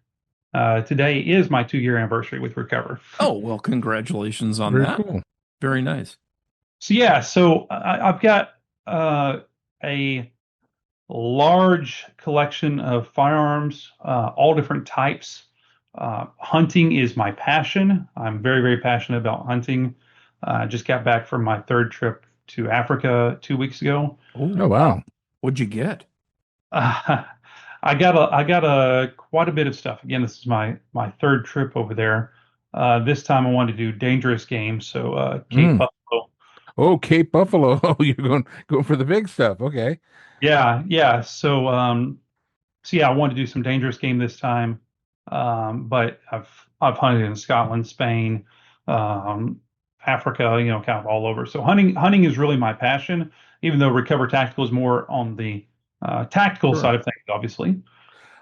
Speaker 1: today is my 2 year anniversary with Recover.
Speaker 3: Oh, well, congratulations on
Speaker 2: Very
Speaker 3: that.
Speaker 2: cool.
Speaker 3: Very nice.
Speaker 1: So yeah, so I've got a large collection of firearms, all different types. Hunting is my passion. I'm very, very passionate about hunting. I just got back from my third trip to Africa 2 weeks ago.
Speaker 2: Oh,
Speaker 3: Oh,
Speaker 2: wow.
Speaker 3: what'd you get?
Speaker 1: I got a quite a bit of stuff. Again, this is my third trip over there. This time I wanted to do dangerous games, so Cape
Speaker 2: Mm.
Speaker 1: Buffalo.
Speaker 2: Oh, Cape Buffalo. Oh, you're going for the big stuff. Okay.
Speaker 1: Yeah, yeah. So yeah, I wanted to do some dangerous game this time. But I've hunted in Scotland, Spain, um, Africa, kind of all over. So hunting is really my passion, even though Recover Tactical is more on the tactical
Speaker 2: Sure.
Speaker 1: side of things, obviously.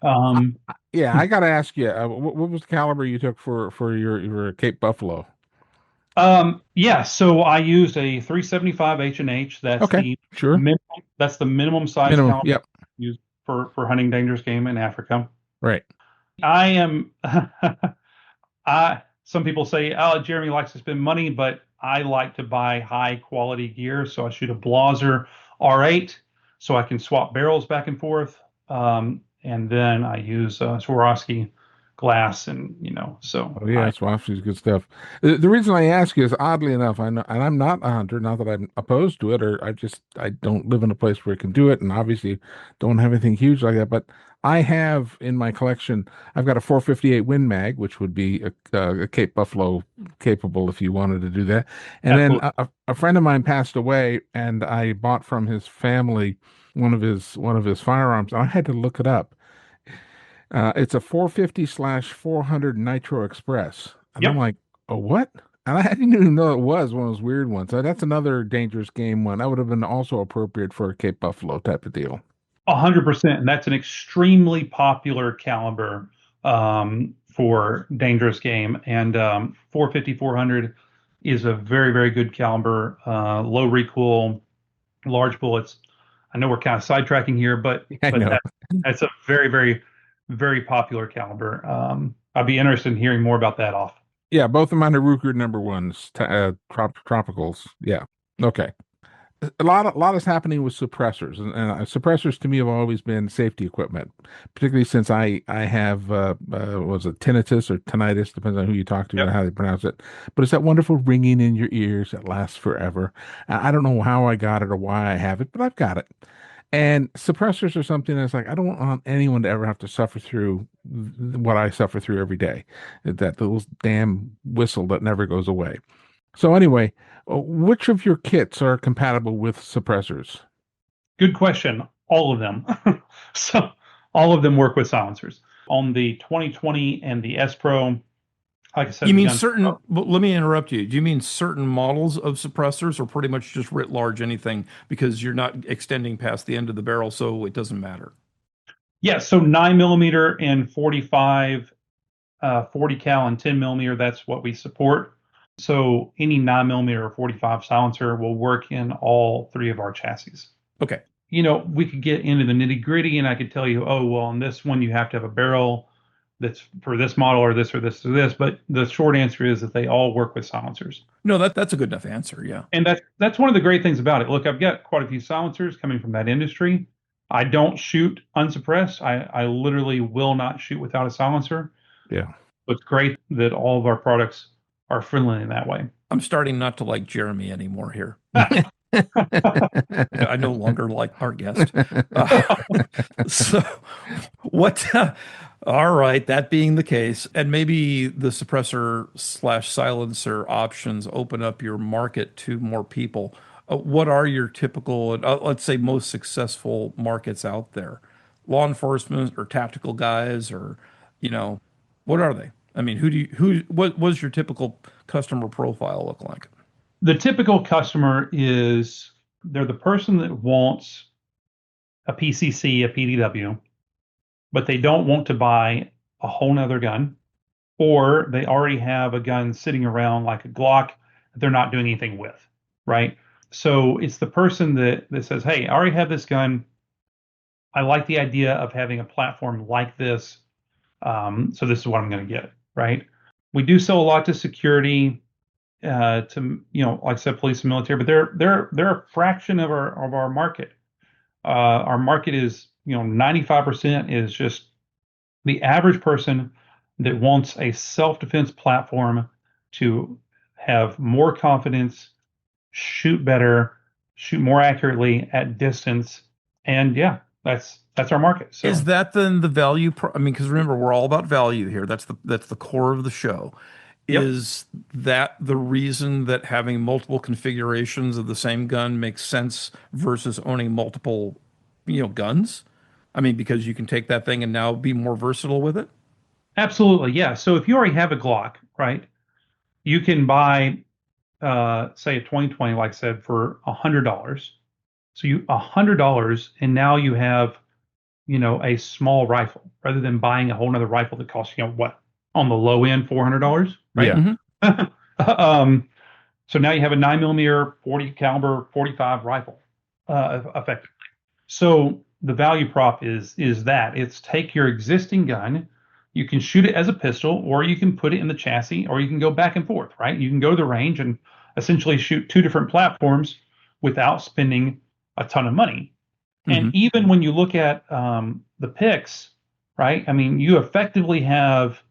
Speaker 1: Um,
Speaker 2: Yeah, I got to ask you, what was the caliber you took for your Cape Buffalo?
Speaker 1: yeah, so I used a 375 H&H.
Speaker 2: Okay, sure.
Speaker 1: That's the minimum size
Speaker 2: Minimum.
Speaker 1: caliber
Speaker 2: Yep.
Speaker 1: used for hunting dangerous game in Africa.
Speaker 2: Right.
Speaker 1: I am I some people say, oh, Jeremy likes to spend money, but I like to buy high quality gear. So I shoot a Blaser R8 so I can swap barrels back and forth. And then I use Swarovski glass and so
Speaker 2: Oh yeah, Swarovski's good stuff. The reason I ask you is oddly enough, I know, and I'm not a hunter, not that I'm opposed to it, or I don't live in a place where I can do it, and obviously don't have anything huge like that. But I have in my collection, I've got a 458 Win Mag, which would be a Cape Buffalo capable if you wanted to do that. And then
Speaker 1: absolutely.
Speaker 2: a friend of mine passed away, and I bought from his family one of his firearms. I had to look it up. It's a 450/400 Nitro Express. And I'm
Speaker 1: Yep.
Speaker 2: like, oh, what? And I didn't even know it was one of those weird ones. So that's another dangerous game one. That would have been also appropriate for a Cape Buffalo type of deal.
Speaker 1: 100%. And that's an extremely popular caliber for dangerous game. And 450, 400 is a very, very good caliber, low recoil, large bullets. I know we're kind of sidetracking here, but
Speaker 2: I
Speaker 1: but
Speaker 2: know.
Speaker 1: that's a very, very, very popular caliber. I'd be interested in hearing more about that off.
Speaker 2: Yeah, both of mine are Ruger number ones, tropicals. Yeah. Okay. A lot is happening with suppressors, and suppressors to me have always been safety equipment, particularly since I have was it tinnitus or tinnitus, depends on who you talk to and
Speaker 1: Yep.
Speaker 2: how they pronounce it. But it's that wonderful ringing in your ears that lasts forever. I don't know how I got it or why I have it, but I've got it. And suppressors are something that's like I don't want anyone to ever have to suffer through what I suffer through every day. That little damn whistle that never goes away. So anyway, which of your kits are compatible with suppressors?
Speaker 1: Good question. All of them. So all of them work with silencers. On the 2020 and the S Pro, like I said,
Speaker 3: You
Speaker 1: the
Speaker 3: mean
Speaker 1: guns.
Speaker 3: certain, but let me interrupt you. Do you mean certain models of suppressors or pretty much just writ large anything because you're not extending past the end of the barrel, so it doesn't matter?
Speaker 1: Yeah, so 9 millimeter and 45, 40 cal and 10 millimeter, that's what we support. So any 9 millimeter or 45 silencer will work in all three of our chassis.
Speaker 3: Okay.
Speaker 1: We could get into the nitty gritty and I could tell you, oh, well, on this one, you have to have a barrel that's for this model or this or this or this. But the short answer is that they all work with silencers.
Speaker 3: No, that's a good enough answer. Yeah.
Speaker 1: And that's one of the great things about it. Look, I've got quite a few silencers coming from that industry. I don't shoot unsuppressed. I literally will not shoot without a silencer.
Speaker 2: Yeah.
Speaker 1: But it's great that all of our products are friendly in that way.
Speaker 3: I'm starting not to like Jeremy anymore here. I no longer like our guest. So, what? All right, that being the case, and maybe the suppressor slash silencer options open up your market to more people. What are your typical, let's say, most successful markets out there? Law enforcement or tactical guys, or you know, what are they? I mean, what does your typical customer profile look like?
Speaker 1: The typical customer is they're the person that wants a PCC, a PDW, but they don't want to buy a whole nother gun, or they already have a gun sitting around like a Glock that they're not doing anything with, right? So it's the person that says, hey, I already have this gun. I like the idea of having a platform like this. So this is what I'm going to get, right? We do sell a lot to security, to like I said, police and military, but they're a fraction of our market. Our market is 95% is just the average person that wants a self-defense platform to have more confidence, shoot better, shoot more accurately at distance, and yeah, that's our market.
Speaker 3: Is
Speaker 1: So
Speaker 3: that then the value? I mean, because remember, we're all about value here. That's the core of the show.
Speaker 1: yep,
Speaker 3: Is that the reason that having multiple configurations of the same gun makes sense versus owning multiple, guns? I mean, because you can take that thing and now be more versatile with it.
Speaker 1: absolutely, yeah. So if you already have a Glock, right, you can buy say a 2020, like I said, for $100. So $100, and now you have, a small rifle rather than buying a whole nother rifle that costs, what, on the low end, $400, right?
Speaker 2: Yeah.
Speaker 3: Hmm.
Speaker 1: um, so now you have a 9 millimeter, 40 caliber, 45 rifle, effectively. So the value prop is that it's take your existing gun, you can shoot it as a pistol, or you can put it in the chassis, or you can go back and forth, right? You can go to the range and essentially shoot two different platforms without spending a ton of money.
Speaker 3: Hmm.
Speaker 1: And even when you look at the picks, right? I mean, you effectively have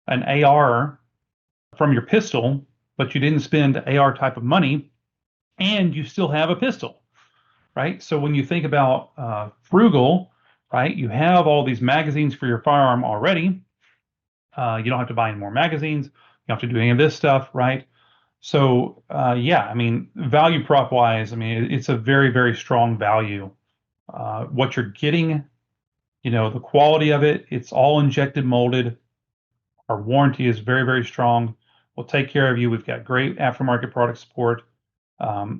Speaker 1: an AR from your pistol, but you didn't spend AR type of money, and you still have a pistol, right? So when you think about frugal, right, you have all these magazines for your firearm already. You don't have to buy any more magazines. You don't have to do any of this stuff, right? So yeah, I mean, value prop wise, I mean, it's a very, very strong value. What you're getting, the quality of it, it's all injected molded. Our warranty is very, very strong. We'll take care of you. We've got great aftermarket product support.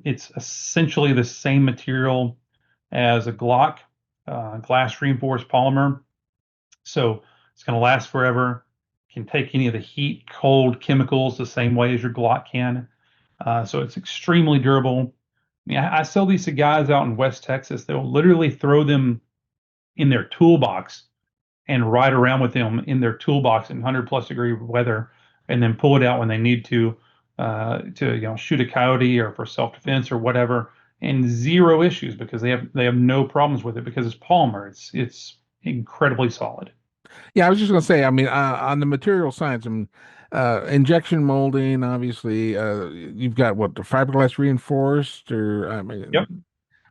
Speaker 1: It's essentially the same material as a Glock, glass reinforced polymer. So it's going to last forever. Can take any of the heat, cold chemicals the same way as your Glock can. So it's extremely durable. I mean, I sell these to guys out in West Texas. They'll literally throw them in their toolbox and ride around with them in their toolbox in 100 plus degree weather and then pull it out when they need to shoot a coyote or for self-defense or whatever, and zero issues because they have no problems with it because it's polymer. It's incredibly solid.
Speaker 2: Yeah, I was just going to say, I mean, on the material science, injection molding, obviously, you've got what, the fiberglass reinforced, or I
Speaker 1: Yep.
Speaker 2: mean,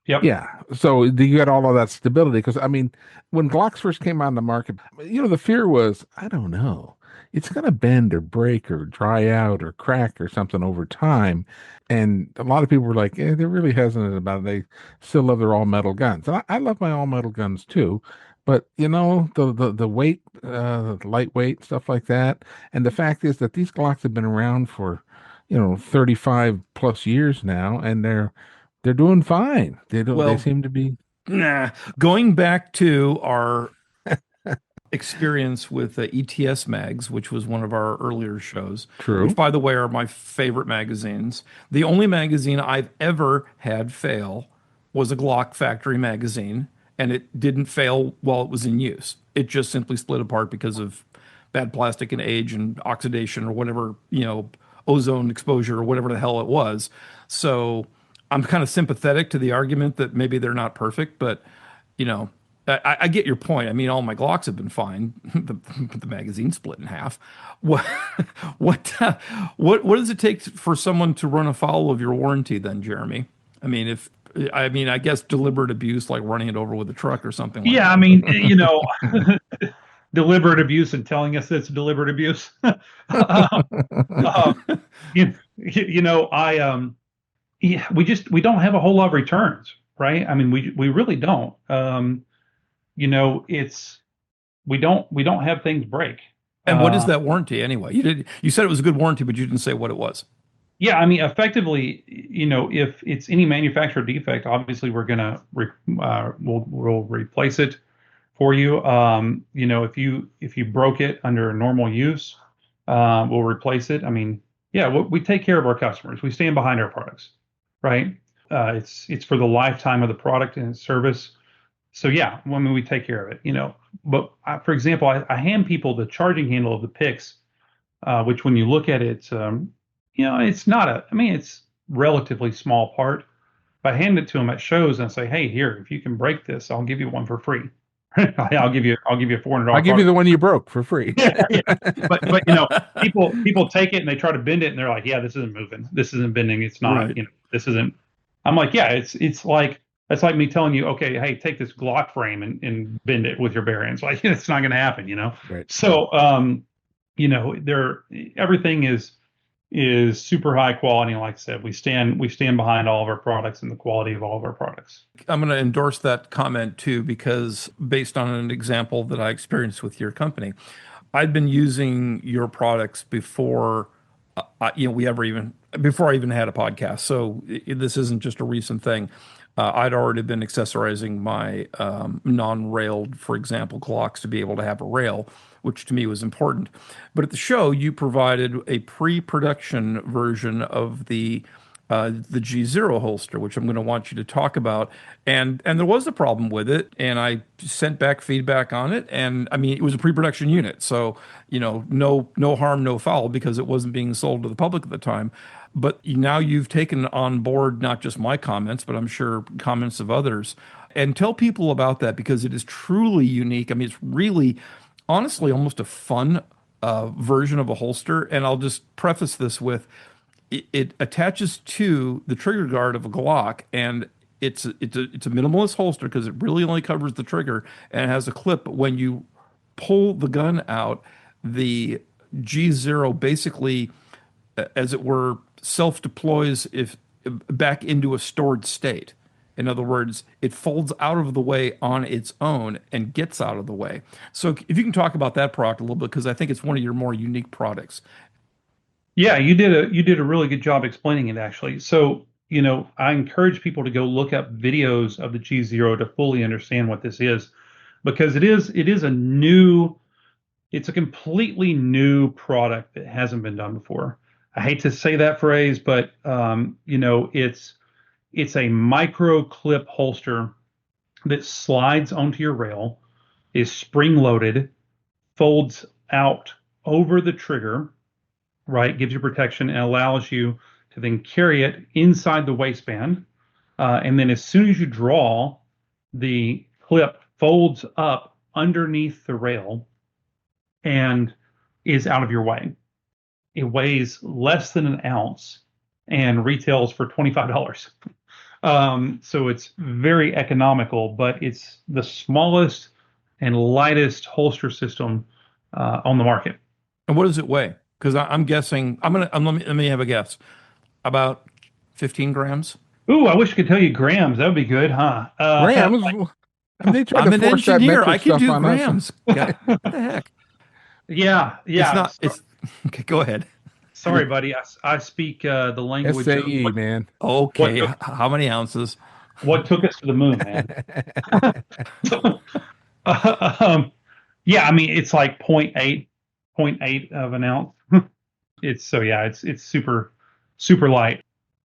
Speaker 1: Yep.
Speaker 2: yeah. So you got all of that stability because I mean, when Glocks first came on the market, the fear was, I don't know, it's going to bend or break or dry out or crack or something over time. And a lot of people were like, they're really hesitant about it. They still love their all metal guns. And I love my all metal guns too. But the weight, lightweight, stuff like that. And the fact is that these Glocks have been around for, 35 plus years now, and they're doing fine. They
Speaker 3: Well,
Speaker 2: seem to be
Speaker 3: going back to our experience with ETS mags, which was one of our earlier shows, which,
Speaker 2: true.
Speaker 3: by the way, are my favorite magazines. The only magazine I've ever had fail was a Glock factory magazine, and it didn't fail while it was in use. It just simply split apart because of bad plastic and age and oxidation or whatever, ozone exposure or whatever the hell it was. So I'm kind of sympathetic to the argument that maybe they're not perfect, but you know, I get your point. I mean, all my Glocks have been fine. The magazine split in half. What, what does it take for someone to run afoul of your warranty then, Jeremy? I mean, I guess deliberate abuse, like running it over with a truck or something like
Speaker 1: Yeah, I
Speaker 3: that.
Speaker 1: mean, deliberate abuse and telling us it's deliberate abuse. um, uh, yeah, we don't have a whole lot of returns, right? I mean, we really don't. It's we don't have things break.
Speaker 3: And what is
Speaker 1: Uh,
Speaker 3: that warranty anyway? You said it was a good warranty, but you didn't say what it was.
Speaker 1: yeah, I mean, effectively, if it's any manufacturer defect, obviously we'll replace it for you. If you broke it under normal use, we'll replace it. I mean, yeah, we take care of our customers. We stand behind our products, right? It's for the lifetime of the product and its service. So yeah, I mean, we take care of it. But for example, I hand people the charging handle of the Pix, which when you look at it, it's not I mean, it's relatively small part. If I hand it to them at shows and say, hey, here, if you can break this, I'll give you one for free. I'll give you a
Speaker 2: I'll
Speaker 1: $400
Speaker 2: give you the
Speaker 1: product.
Speaker 2: one you broke for free.
Speaker 1: Yeah, yeah. But people take it and they try to bend it and they're like, yeah, this isn't moving. This isn't bending. It's not,
Speaker 3: Right.
Speaker 1: this isn't. I'm like, yeah, it's like me telling you, okay, hey, take this Glock frame and bend it with your bearings. Like it's not going to happen.
Speaker 2: Right.
Speaker 1: So there everything is super high quality. And like I said, we stand behind all of our products and the quality of all of our products.
Speaker 3: I'm going to endorse that comment too, because based on an example that I experienced with your company, I'd been using your products before, we ever even before I even had a podcast. So this isn't just a recent thing. I'd already been accessorizing my non-railed, for example, clocks to be able to have a rail, which to me was important. But at the show, you provided a pre-production version of the G0 holster, which I'm going to want you to talk about. And there was a problem with it, and I sent back feedback on it. And I mean, it was a pre-production unit, so no harm, no foul, because it wasn't being sold to the public at the time. But now you've taken on board not just my comments, but I'm sure comments of others. And tell people about that because it is truly unique. I mean, it's really, honestly, almost a fun version of a holster. And I'll just preface this with it attaches to the trigger guard of a Glock, and it's a minimalist holster because it really only covers the trigger and it has a clip. But when you pull the gun out, the G0 basically, as it were, self-deploys if back into a stored state. In other words, it folds out of the way on its own and gets out of the way. So if you can talk about that product a little bit, because I think it's one of your more unique products.
Speaker 1: Yeah, you did a really good job explaining it actually. So, I encourage people to go look up videos of the G0 to fully understand what this is because it's a completely new product that hasn't been done before. I hate to say that phrase, but it's a micro clip holster that slides onto your rail, is spring loaded, folds out over the trigger, right? Gives you protection and allows you to then carry it inside the waistband. And then as soon as you draw, the clip folds up underneath the rail and is out of your way. It weighs less than an ounce and retails for $25. So it's very economical, but it's the smallest and lightest holster system on the market.
Speaker 3: And what does it weigh? Because I'm guessing let me have a guess. About 15 grams.
Speaker 1: Ooh, I wish I could tell you grams. That would be good, huh?
Speaker 2: Grams. I mean, they tried
Speaker 3: I'm
Speaker 2: to
Speaker 3: an
Speaker 2: force that
Speaker 3: engineer.
Speaker 2: metric
Speaker 3: I can
Speaker 2: stuff
Speaker 3: do
Speaker 2: on us.
Speaker 3: grams. God, what the heck?
Speaker 1: Yeah,
Speaker 3: It's
Speaker 1: yeah.
Speaker 3: not. It's okay. Go ahead.
Speaker 1: Sorry, buddy. I speak the language of
Speaker 2: SAE, man.
Speaker 1: what
Speaker 3: Okay.
Speaker 1: took,
Speaker 3: How many ounces?
Speaker 1: what took us to the moon, man. um, yeah, I mean it's like point eight of an ounce. It's so yeah, it's super light.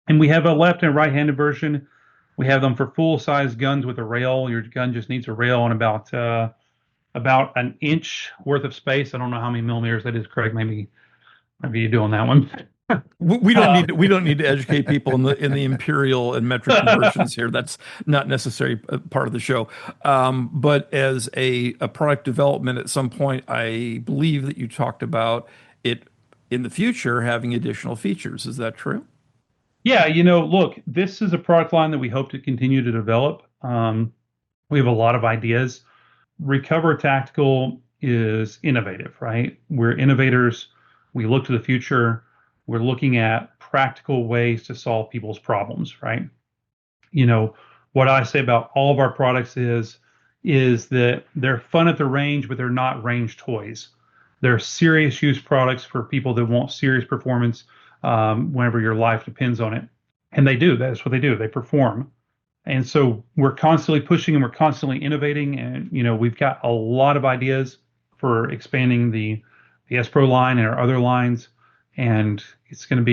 Speaker 1: And we have a left and right-handed version. We have them for full-size guns with a rail. Your gun just needs a rail and about an inch worth of space. I don't know how many millimeters that is, Craig. Maybe you're doing that one.
Speaker 3: We don't need we don't need to educate people in the imperial and metric conversions here. That's not necessary part of the show. But as a product development, at some point, I believe that you talked about it in the future having additional features. Is that true?
Speaker 1: Yeah, look, this is a product line that we hope to continue to develop. We have a lot of ideas. Recover Tactical is innovative, right? We're innovators. We look to the future. We're looking at practical ways to solve people's problems, right? You know, what I say about all of our products is that they're fun at the range, but they're not range toys. They're serious use products for people that want serious performance whenever your life depends on it. And they do. That's what they do. They perform. And so we're constantly pushing and we're constantly innovating. And, we've got a lot of ideas for expanding the S Pro line and our other lines. And it's going to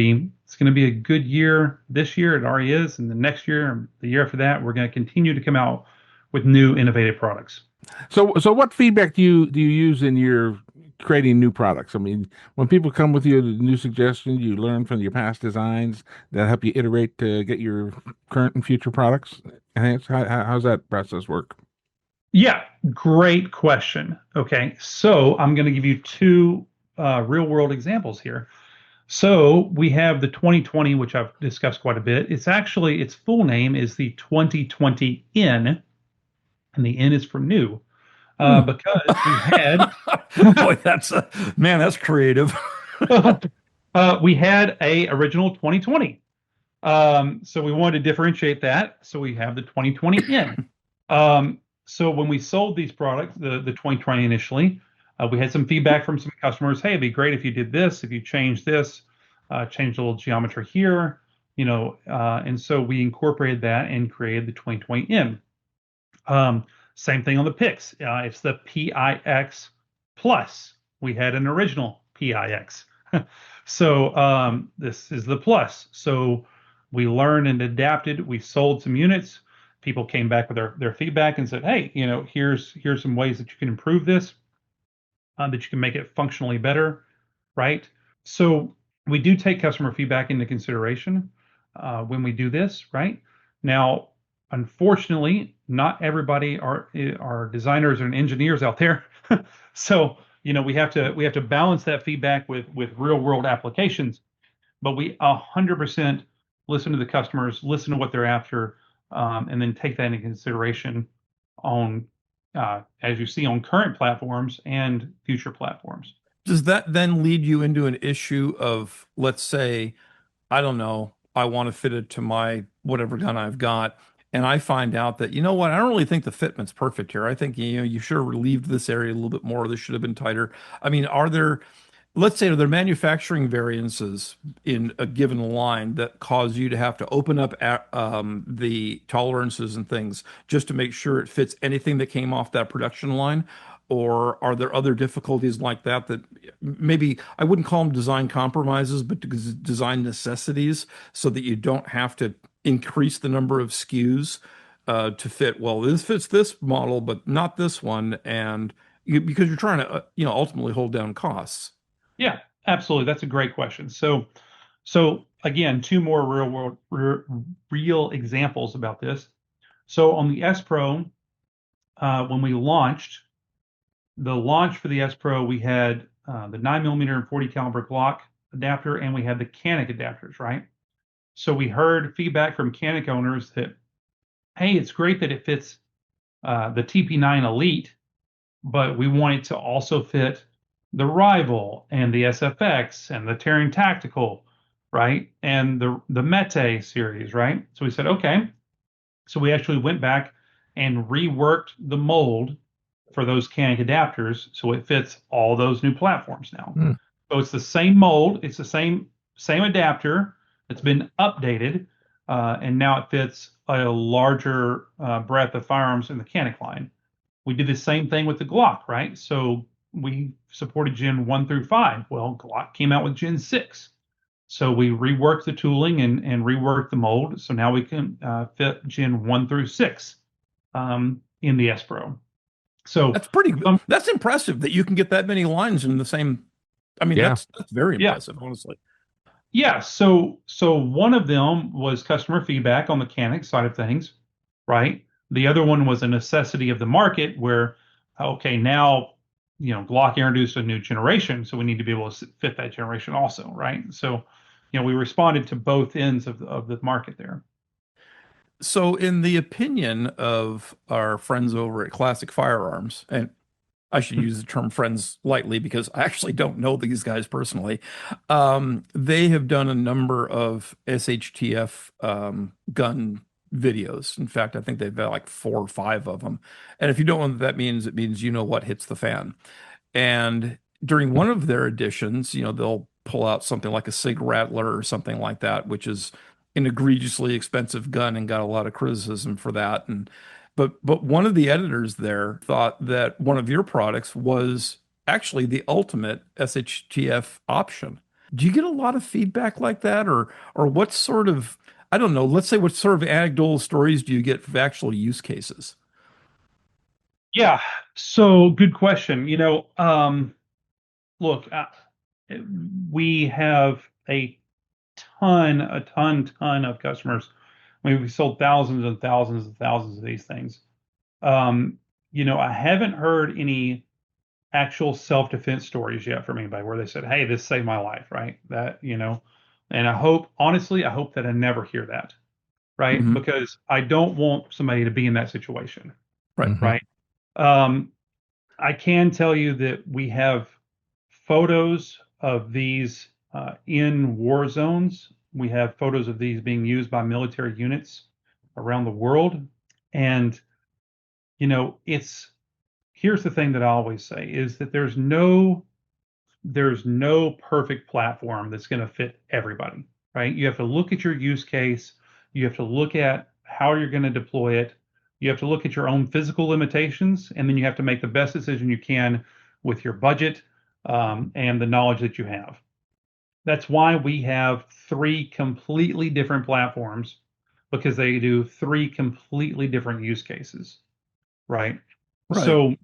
Speaker 1: be a good year this year. It already is. And the next year, and the year after that, we're going to continue to come out with new innovative products.
Speaker 2: So what feedback do you use in your creating new products? I mean, when people come with you with new suggestions, you learn from your past designs that help you iterate to get your current and future products enhanced. How's that process work?
Speaker 1: Yeah, great question. Okay, so I'm going to give you two real world examples here. So we have the 2020, which I've discussed quite a bit. Its full name is the 2020 N, and the N is for new, because we had
Speaker 3: Boy, that's creative.
Speaker 1: we had a original 2020. So we wanted to differentiate that. So we have the 2020 N. So when we sold these products, the 2020 initially, we had some feedback from some customers. Hey, it'd be great if you did this, if you changed this, changed a little geometry here, and so we incorporated that and created the 2020M. Same thing on the PIX. It's the PIX Plus. We had an original PIX. So this is the Plus. So we learned and adapted. We sold some units. People came back with their feedback and said, hey, here's some ways that you can improve this, that you can make it functionally better, right? So we do take customer feedback into consideration when we do this, right? Now, unfortunately, not everybody are designers and engineers out there. So, we have to balance that feedback with real world applications, but we 100% listen to the customers, listen to what they're after, and then take that into consideration on as you see on current platforms and future platforms.
Speaker 3: Does that then lead you into an issue of, let's say, I don't know, I want to fit it to my whatever gun I've got, and I find out that, you know what, I don't really think the fitment's perfect here. I think, you should have relieved this area a little bit more. This should have been tighter. I mean, let's say, are there manufacturing variances in a given line that cause you to have to open up the tolerances and things just to make sure it fits anything that came off that production line? Or are there other difficulties like that maybe I wouldn't call them design compromises, but design necessities so that you don't have to increase the number of SKUs to fit, well, this fits this model, but not this one. And because you're trying to, ultimately hold down costs.
Speaker 1: Yeah, Absolutely, that's a great question. So again, two more real examples about this. So on the S Pro, when we launched the launch for the S Pro, we had the 9 millimeter and 40 caliber Glock adapter, and we had the Canik adapters, right? So we heard feedback from Canik owners that, hey, it's great that it fits the TP9 Elite, but we want it to also fit the Rival and the SFX and the Terran Tactical, right? And the Mete series, right? So we said, okay. So we actually went back and reworked the mold for those Canik adapters so it fits all those new platforms now.
Speaker 3: Hmm.
Speaker 1: So it's the same mold, it's the same adapter. It's been updated, and now it fits a larger breadth of firearms in the Canik line. We did the same thing with the Glock, right? So we supported Gen 1 through 5. Well, Glock came out with Gen 6. So we reworked the tooling and reworked the mold. So now we can fit Gen 1 through 6 in the S Pro. So,
Speaker 3: That's pretty good. That's impressive that you can get that many lines in the same. I mean,
Speaker 2: Yeah.
Speaker 3: that's very
Speaker 1: Yeah.
Speaker 3: impressive, honestly.
Speaker 1: yeah, so one of them was customer feedback on the Canik side of things, right? The other one was a necessity of the market where, okay, now, Glock introduced a new generation, so we need to be able to fit that generation also, right? So, we responded to both ends of the market there.
Speaker 3: So, in the opinion of our friends over at Classic Firearms, and I should use the term friends lightly because I actually don't know these guys personally. They have done a number of SHTF gun videos. In fact, I think they've got like 4 or 5 of them. And if you don't know what that means, it means you know what hits the fan. And during one of their editions, they'll pull out something like a Sig Rattler or something like that, which is an egregiously expensive gun and got a lot of criticism for that. And but one of the editors there thought that one of your products was actually the ultimate SHTF option. Do you get a lot of feedback like that, or what sort of, I don't know, let's say what sort of anecdotal stories do you get from actual use cases?
Speaker 1: Yeah, so good question. Look, we have a ton of customers. I mean, we sold thousands and thousands and thousands of these things. I haven't heard any actual self-defense stories yet from anybody where they said, "Hey, this saved my life," right? And honestly, I hope that I never hear that, right?
Speaker 3: Hmm.
Speaker 1: Because I don't want somebody to be in that situation,
Speaker 3: Right.
Speaker 2: Mhm.
Speaker 1: right? Um, I can tell you that we have photos of these in war zones. We have photos of these being used by military units around the world. And, it's here's the thing that I always say is that there's no perfect platform that's going to fit everybody, right? You have to look at your use case. You have to look at how you're going to deploy it. You have to look at your own physical limitations, and then you have to make the best decision you can with your budget and the knowledge that you have. That's why we have three completely different platforms because they do three completely different use cases, right?
Speaker 3: Right.
Speaker 1: So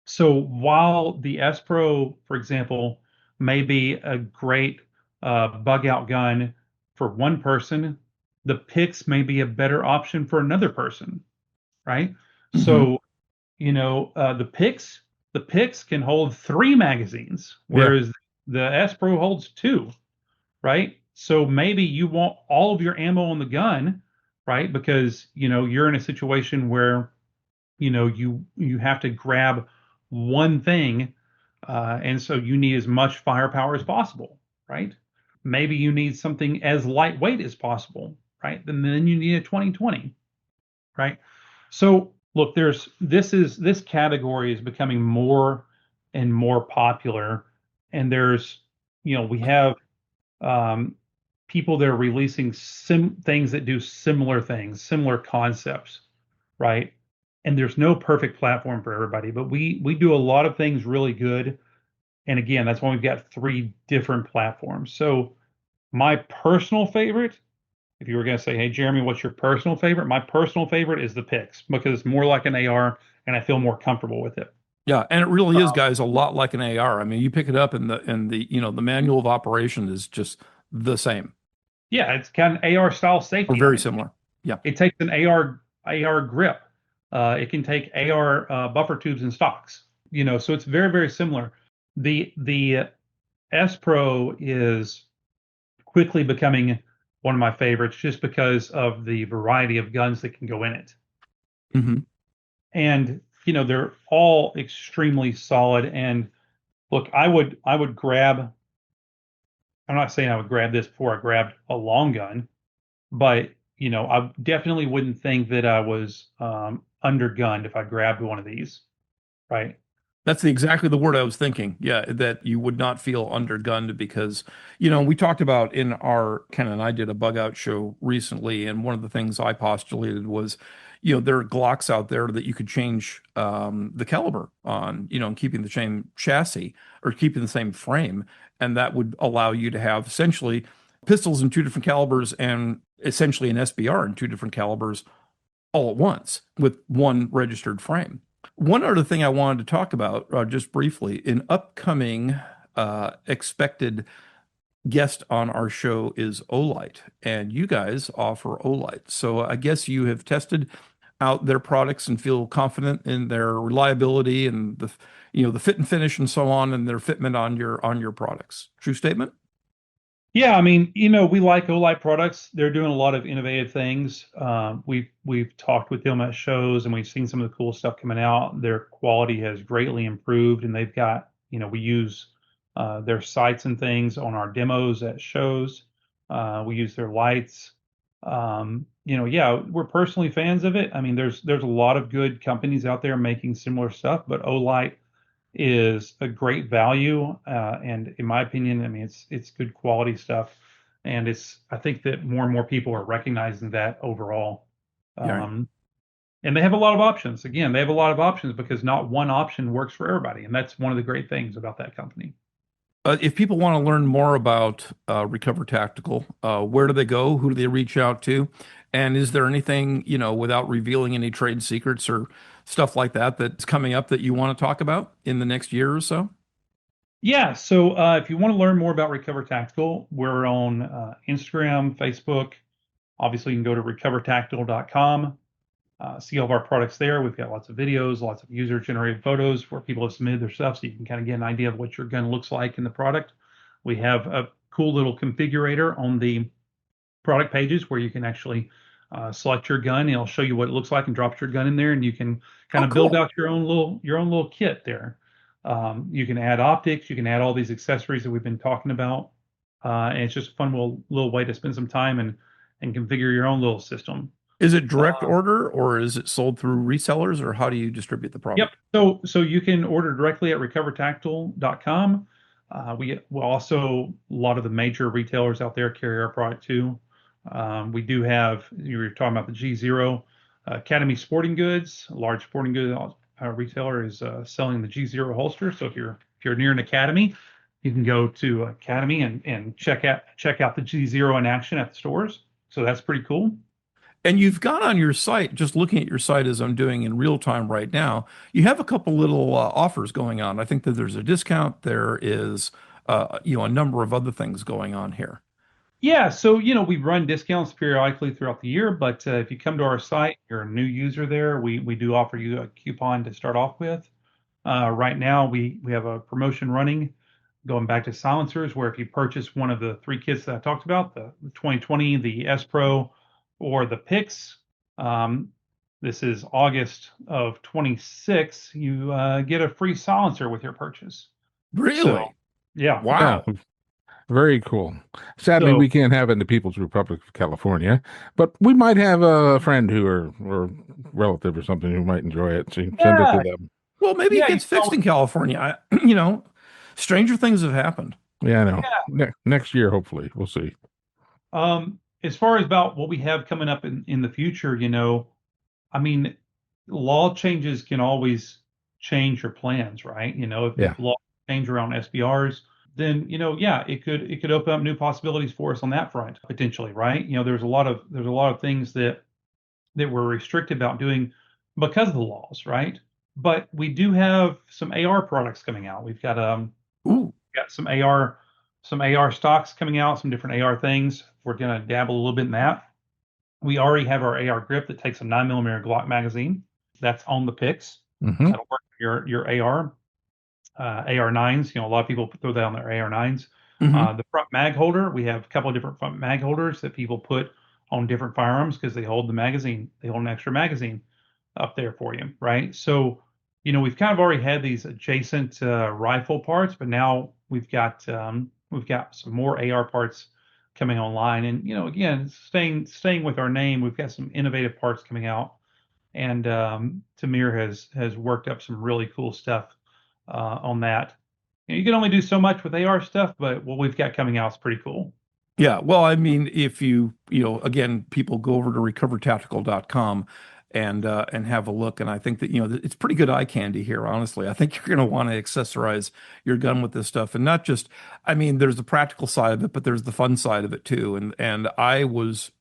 Speaker 1: so while the S Pro, for example, may be a great bug out gun for one person, the Pix may be a better option for another person, right?
Speaker 3: Hmm.
Speaker 1: So, the Pix can hold three magazines,
Speaker 2: Yeah.
Speaker 1: whereas the S Pro holds two, right? So maybe you want all of your ammo on the gun, right? Because, you're in a situation where you have to grab one thing, and so you need as much firepower as possible, right? Maybe you need something as lightweight as possible, right? And then you need a 2020, right? So look, this category is becoming more and more popular, and we have um, people that are releasing things that do similar things, similar concepts, right? And there's no perfect platform for everybody, but we do a lot of things really good. And again, that's why we've got three different platforms. So my personal favorite, if you were going to say, "Hey, Jeremy, what's your personal favorite?" My personal favorite is the Pix because it's more like an AR, and I feel more comfortable with it.
Speaker 3: Yeah, and it really is, guys, a lot like an AR. I mean, you pick it up and the the manual of operation is just the same
Speaker 1: Yeah, it's got an AR style
Speaker 3: or
Speaker 1: safety on
Speaker 3: very
Speaker 1: it.
Speaker 3: similar. Yeah.
Speaker 1: It takes an AR grip. It can take AR buffer tubes and stocks. So it's very very similar. The S Pro is quickly becoming one of my favorites just because of the variety of guns that can go in it.
Speaker 3: Hmm.
Speaker 1: And they're all extremely solid. And look, I would grab. I'm not saying I would grab this before I grabbed a long gun, but I definitely wouldn't think that I was undergunned if I grabbed one of these, right?
Speaker 3: That's exactly the word I was thinking. Yeah, that you would not feel undergunned because, we talked about in our Ken and I did a bug out show recently, and one of the things I postulated was, there are Glocks out there that you could change the caliber on, and keeping the same chassis or keeping the same frame, and that would allow you to have essentially pistols in two different calibers and essentially an SBR in two different calibers all at once with one registered frame. One other thing I wanted to talk about, just briefly, an upcoming expected guest on our show is Olight, and you guys offer Olight. So I guess you have tested out their products and feel confident in their reliability and the fit and finish and so on, and their fitment on your products. True statement?
Speaker 1: Yeah, I mean, we like Olight products. They're doing a lot of innovative things. We've talked with them at shows, and we've seen some of the cool stuff coming out. Their quality has greatly improved, and they've got, we use their sights and things on our demos at shows. We use their lights. Yeah, we're personally fans of it. I mean, there's a lot of good companies out there making similar stuff, but Olight is a great value, and in my opinion, I mean it's good quality stuff, and I think that more and more people are recognizing that overall,
Speaker 3: Yeah.
Speaker 1: um, and they have a lot of options. Again, they have a lot of options because not one option works for everybody, and that's one of the great things about that company.
Speaker 3: If people want to learn more about Recover Tactical, where do they go? Who do they reach out to? And is there anything, without revealing any trade secrets or stuff like that, that's coming up that you want to talk about in the next year or so?
Speaker 1: Yeah, so if you want to learn more about Recover Tactical, we're on Instagram, Facebook. Obviously, you can go to recovertactical.com. See all of our products there. We've got lots of videos, lots of user-generated photos where people have submitted their stuff, so you can kind of get an idea of what your gun looks like in the product. We have a cool little configurator on the product pages where you can actually select your gun. It'll show you what it looks like and drops your gun in there, and you can kind
Speaker 3: Oh,
Speaker 1: of build
Speaker 3: cool.
Speaker 1: out your own little kit there. You can add optics, you can add all these accessories that we've been talking about, and it's just a fun little way to spend some time and configure your own little system.
Speaker 3: Is it direct
Speaker 1: Uh,
Speaker 3: order or is it sold through resellers or how do you distribute the
Speaker 1: Yep.
Speaker 3: product?
Speaker 1: So you can order directly at recovertactical.com. We also a lot of the major retailers out there carry our product too. We do have you were talking about the G0 Academy Sporting Goods, a large sporting goods retailer is selling the G0 holster. So if you're near an Academy, you can go to Academy and check out the G0 in action at the stores. So that's pretty cool.
Speaker 3: And you've got on your site, just looking at your site as I'm doing in real time right now, you have a couple little offers going on. I think that there's a discount. There is, a number of other things going on here.
Speaker 1: Yeah, so we run discounts periodically throughout the year, but if you come to our site, you're a new user there, we do offer you a coupon to start off with. Right now, we have a promotion running going back to silencers, where if you purchase one of the three kits that I talked about, the 2020, the S Pro, or the Pix, um, this is August of 26, you get a free silencer with your purchase. So,
Speaker 3: Really?
Speaker 1: yeah.
Speaker 2: Yeah,
Speaker 3: Wow.
Speaker 2: very cool. Sadly,
Speaker 1: So
Speaker 2: we can't have it in the People's Republic of California, but we might have a friend who or relative or something who might enjoy it. So send it to
Speaker 1: yeah,
Speaker 2: them.
Speaker 3: Well, maybe it
Speaker 1: yeah,
Speaker 3: gets fixed in California. Stranger things have happened.
Speaker 2: Yeah, I know. Next year, hopefully, we'll see.
Speaker 1: As far as about what we have coming up in the future, I mean, law changes can always change your plans, right?
Speaker 2: Yeah.
Speaker 1: If law change around SBRs, then yeah, it could open up new possibilities for us on that front potentially, right? There's a lot of things that we're restricted about doing because of the laws, right? But we do have some AR products coming out. We've
Speaker 3: Ooh.
Speaker 1: got some AR stocks coming out, some different AR things. We're gonna dabble a little bit in that. We already have our AR grip that takes a 9mm Glock magazine. That's on the picks.
Speaker 2: Hmm.
Speaker 1: That'll work for your AR9s. A lot of people throw that on their AR9s.
Speaker 3: Hmm.
Speaker 1: The front mag holder, we have a couple of different front mag holders that people put on different firearms because they hold the magazine. They hold an extra magazine up there for you, right? So, we've kind of already had these adjacent rifle parts, but now we've got some more AR parts coming online, and again, staying with our name, we've got some innovative parts coming out, and Tamir has worked up some really cool stuff on that. You can only do so much with AR stuff, but what we've got coming out is pretty cool.
Speaker 3: Yeah, well, I mean, if again, people go over to recovertactical.com and have a look, and I think that it's pretty good eye candy here, honestly. I think you're going to want to accessorize your gun with this stuff, and not just, I mean, there's the practical side of it, but there's the fun side of it too. And I was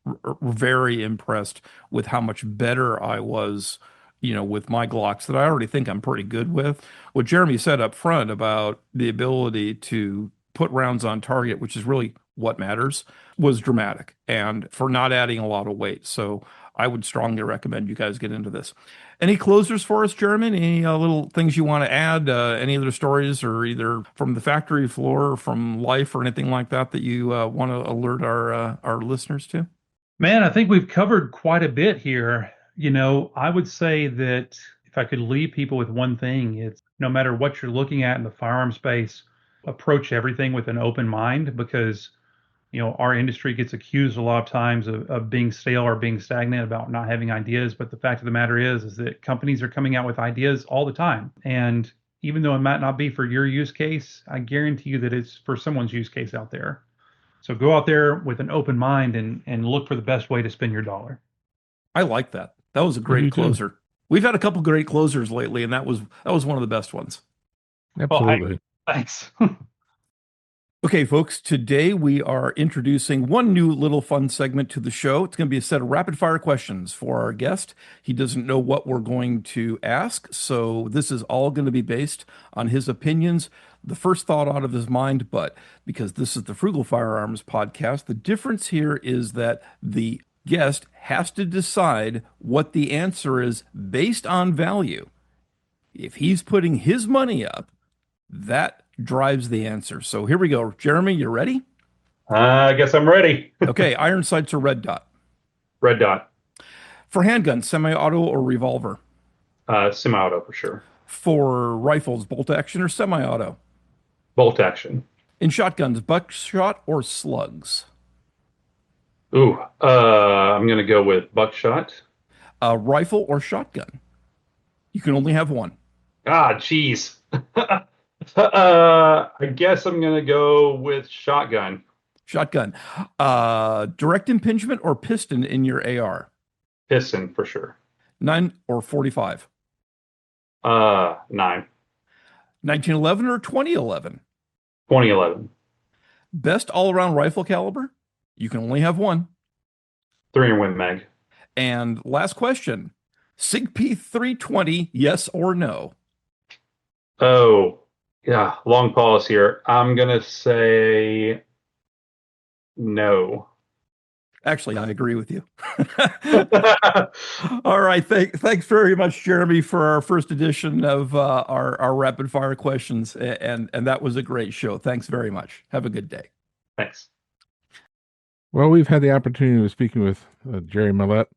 Speaker 3: very impressed with how much better I was, with my Glocks that I already think I'm pretty good with. What Jeremy said up front about the ability to put rounds on target, which is really what matters, was dramatic and for not adding a lot of weight. So I would strongly recommend you guys get into this. Any closers for us, Jeremy? Any little things you want to add? Any other stories, or either from the factory floor, or from life, or anything like that that you want to alert our listeners to?
Speaker 1: Man, I think we've covered quite a bit here. I would say that if I could leave people with one thing, it's no matter what you're looking at in the firearm space, approach everything with an open mind because, our industry gets accused a lot of times of being stale or being stagnant about not having ideas. But the fact of the matter is that companies are coming out with ideas all the time. And even though it might not be for your use case, I guarantee you that it's for someone's use case out there. So go out there with an open mind and look for the best way to spend your dollar.
Speaker 3: I like that. That was a
Speaker 2: I do
Speaker 3: great
Speaker 2: too.
Speaker 3: closer. We've had a couple great closers lately, and that was one of the best ones.
Speaker 1: Well, hey,
Speaker 2: Absolutely.
Speaker 1: thanks.
Speaker 3: Okay, folks, today we are introducing one new little fun segment to the show. It's going to be a set of rapid fire questions for our guest. He doesn't know what we're going to ask, so this is all going to be based on his opinions, the first thought out of his mind. But because this is the Frugal Firearms podcast, the difference here is that the guest has to decide what the answer is based on value. If he's putting his money up, that drives the answer. So here we go. Jeremy, you ready?
Speaker 1: I guess I'm ready.
Speaker 3: Okay, iron sights or red dot?
Speaker 1: Red dot,
Speaker 3: For handguns, semi-auto or revolver?
Speaker 1: semi-auto for sure.
Speaker 3: For rifles, bolt action or semi-auto?
Speaker 1: Bolt action.
Speaker 3: In shotguns, buckshot or slugs?
Speaker 1: Ooh, I'm gonna go with buckshot.
Speaker 3: Rifle or shotgun? You can only have one.
Speaker 1: Ah, jeez. I guess I'm gonna go with shotgun.
Speaker 3: Shotgun. Direct impingement or piston in your AR?
Speaker 1: Piston for sure.
Speaker 3: 9 or 45?
Speaker 1: 9.
Speaker 3: 1911 or 2011?
Speaker 1: 2011.
Speaker 3: Best all-around rifle caliber? You can only have one.
Speaker 1: 3-in-1 mag.
Speaker 3: And last question, SIG P320, yes or no?
Speaker 1: Oh, yeah. Long pause here. I'm gonna say no.
Speaker 3: Actually, I agree with you. All right. Thanks very much, Jeremy, for our first edition of our rapid fire questions. And that was a great show. Thanks very much. Have a good day.
Speaker 1: Thanks.
Speaker 2: Well, we've had the opportunity of speaking with Jerry Mallette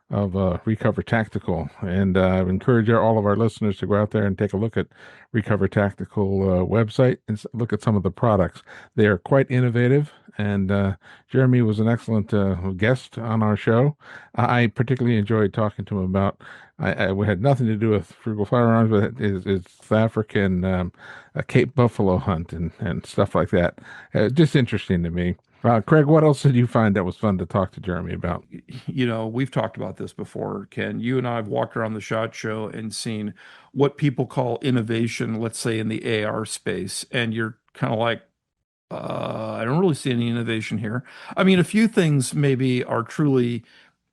Speaker 2: of Recover Tactical, and I encourage all of our listeners to go out there and take a look at Recover Tactical website and look at some of the products. They are quite innovative, and Jeremy was an excellent guest on our show. I particularly enjoyed talking to him about. We had nothing to do with Frugal Firearms, but it's the African Cape Buffalo hunt and stuff like that. Just interesting to me. Craig, what else did you find that was fun to talk to Jeremy about?
Speaker 3: We've talked about this before, Ken. You and I have walked around the SHOT Show and seen what people call innovation, let's say in the AR space. And you're kind of like, I don't really see any innovation here. I mean, a few things maybe are truly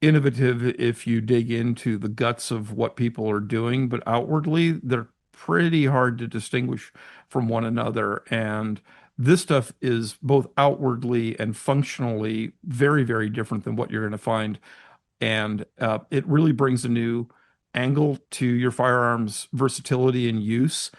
Speaker 3: innovative if you dig into the guts of what people are doing, but outwardly they're pretty hard to distinguish from one another. And this stuff is both outwardly and functionally very, very different than what you're going to find. And it really brings a new angle to your firearms versatility and use.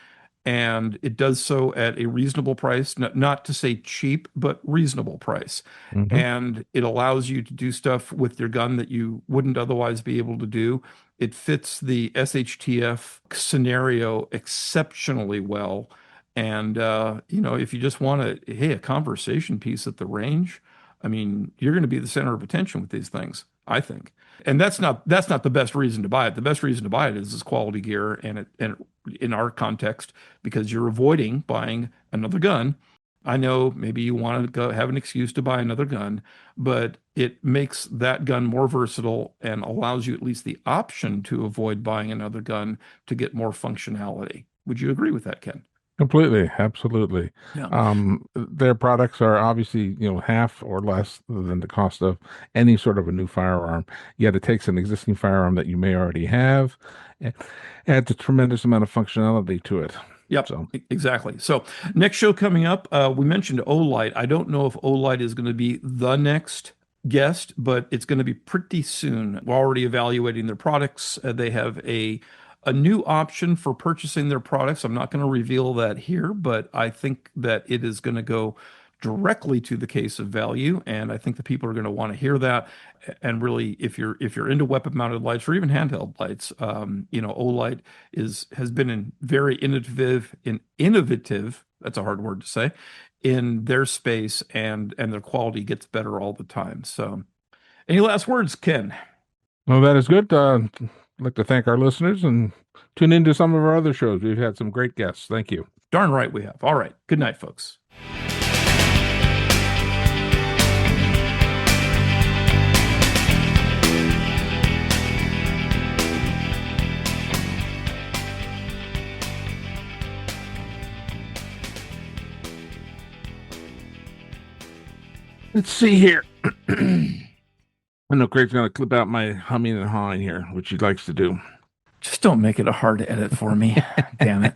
Speaker 3: And it does so at a reasonable price, not to say cheap, but reasonable price.
Speaker 2: Mm-hmm.
Speaker 3: And it allows you to do stuff with your gun that you wouldn't otherwise be able to do. It fits the SHTF scenario exceptionally well. And if you just want a conversation piece at the range, I mean, you're going to be the center of attention with these things, I think. And that's not the best reason to buy it. The best reason to buy it is this quality gear, and in our context, because you're avoiding buying another gun. I know maybe you want to go have an excuse to buy another gun, but it makes that gun more versatile and allows you at least the option to avoid buying another gun to get more functionality. Would you agree with that, Ken?
Speaker 2: Completely, absolutely.
Speaker 3: Yeah.
Speaker 2: Their products are obviously, half or less than the cost of any sort of a new firearm. Yet it takes an existing firearm that you may already have, and adds a tremendous amount of functionality to it.
Speaker 3: Yep,
Speaker 2: So,
Speaker 3: exactly. So next show coming up, we mentioned Olight. I don't know if Olight is going to be the next guest, but it's going to be pretty soon. We're already evaluating their products. They have a new option for purchasing their products. I'm not going to reveal that here, but I think that it is going to go directly to the case of value, and I think the people are going to want to hear that. And really, if you're into weapon-mounted lights or even handheld lights, Olight has been very innovative. That's a hard word to say, in their space, and their quality gets better all the time. So, any last words, Ken?
Speaker 2: well, that is good. I'd like to thank our listeners and tune into some of our other shows. We've had some great guests. Thank you.
Speaker 3: Darn right we have. All right. Good night, folks.
Speaker 2: Let's see here. I know Craig's going to clip out my humming and hawing here, which he likes to do.
Speaker 3: Just don't make it a hard edit for me. Damn it.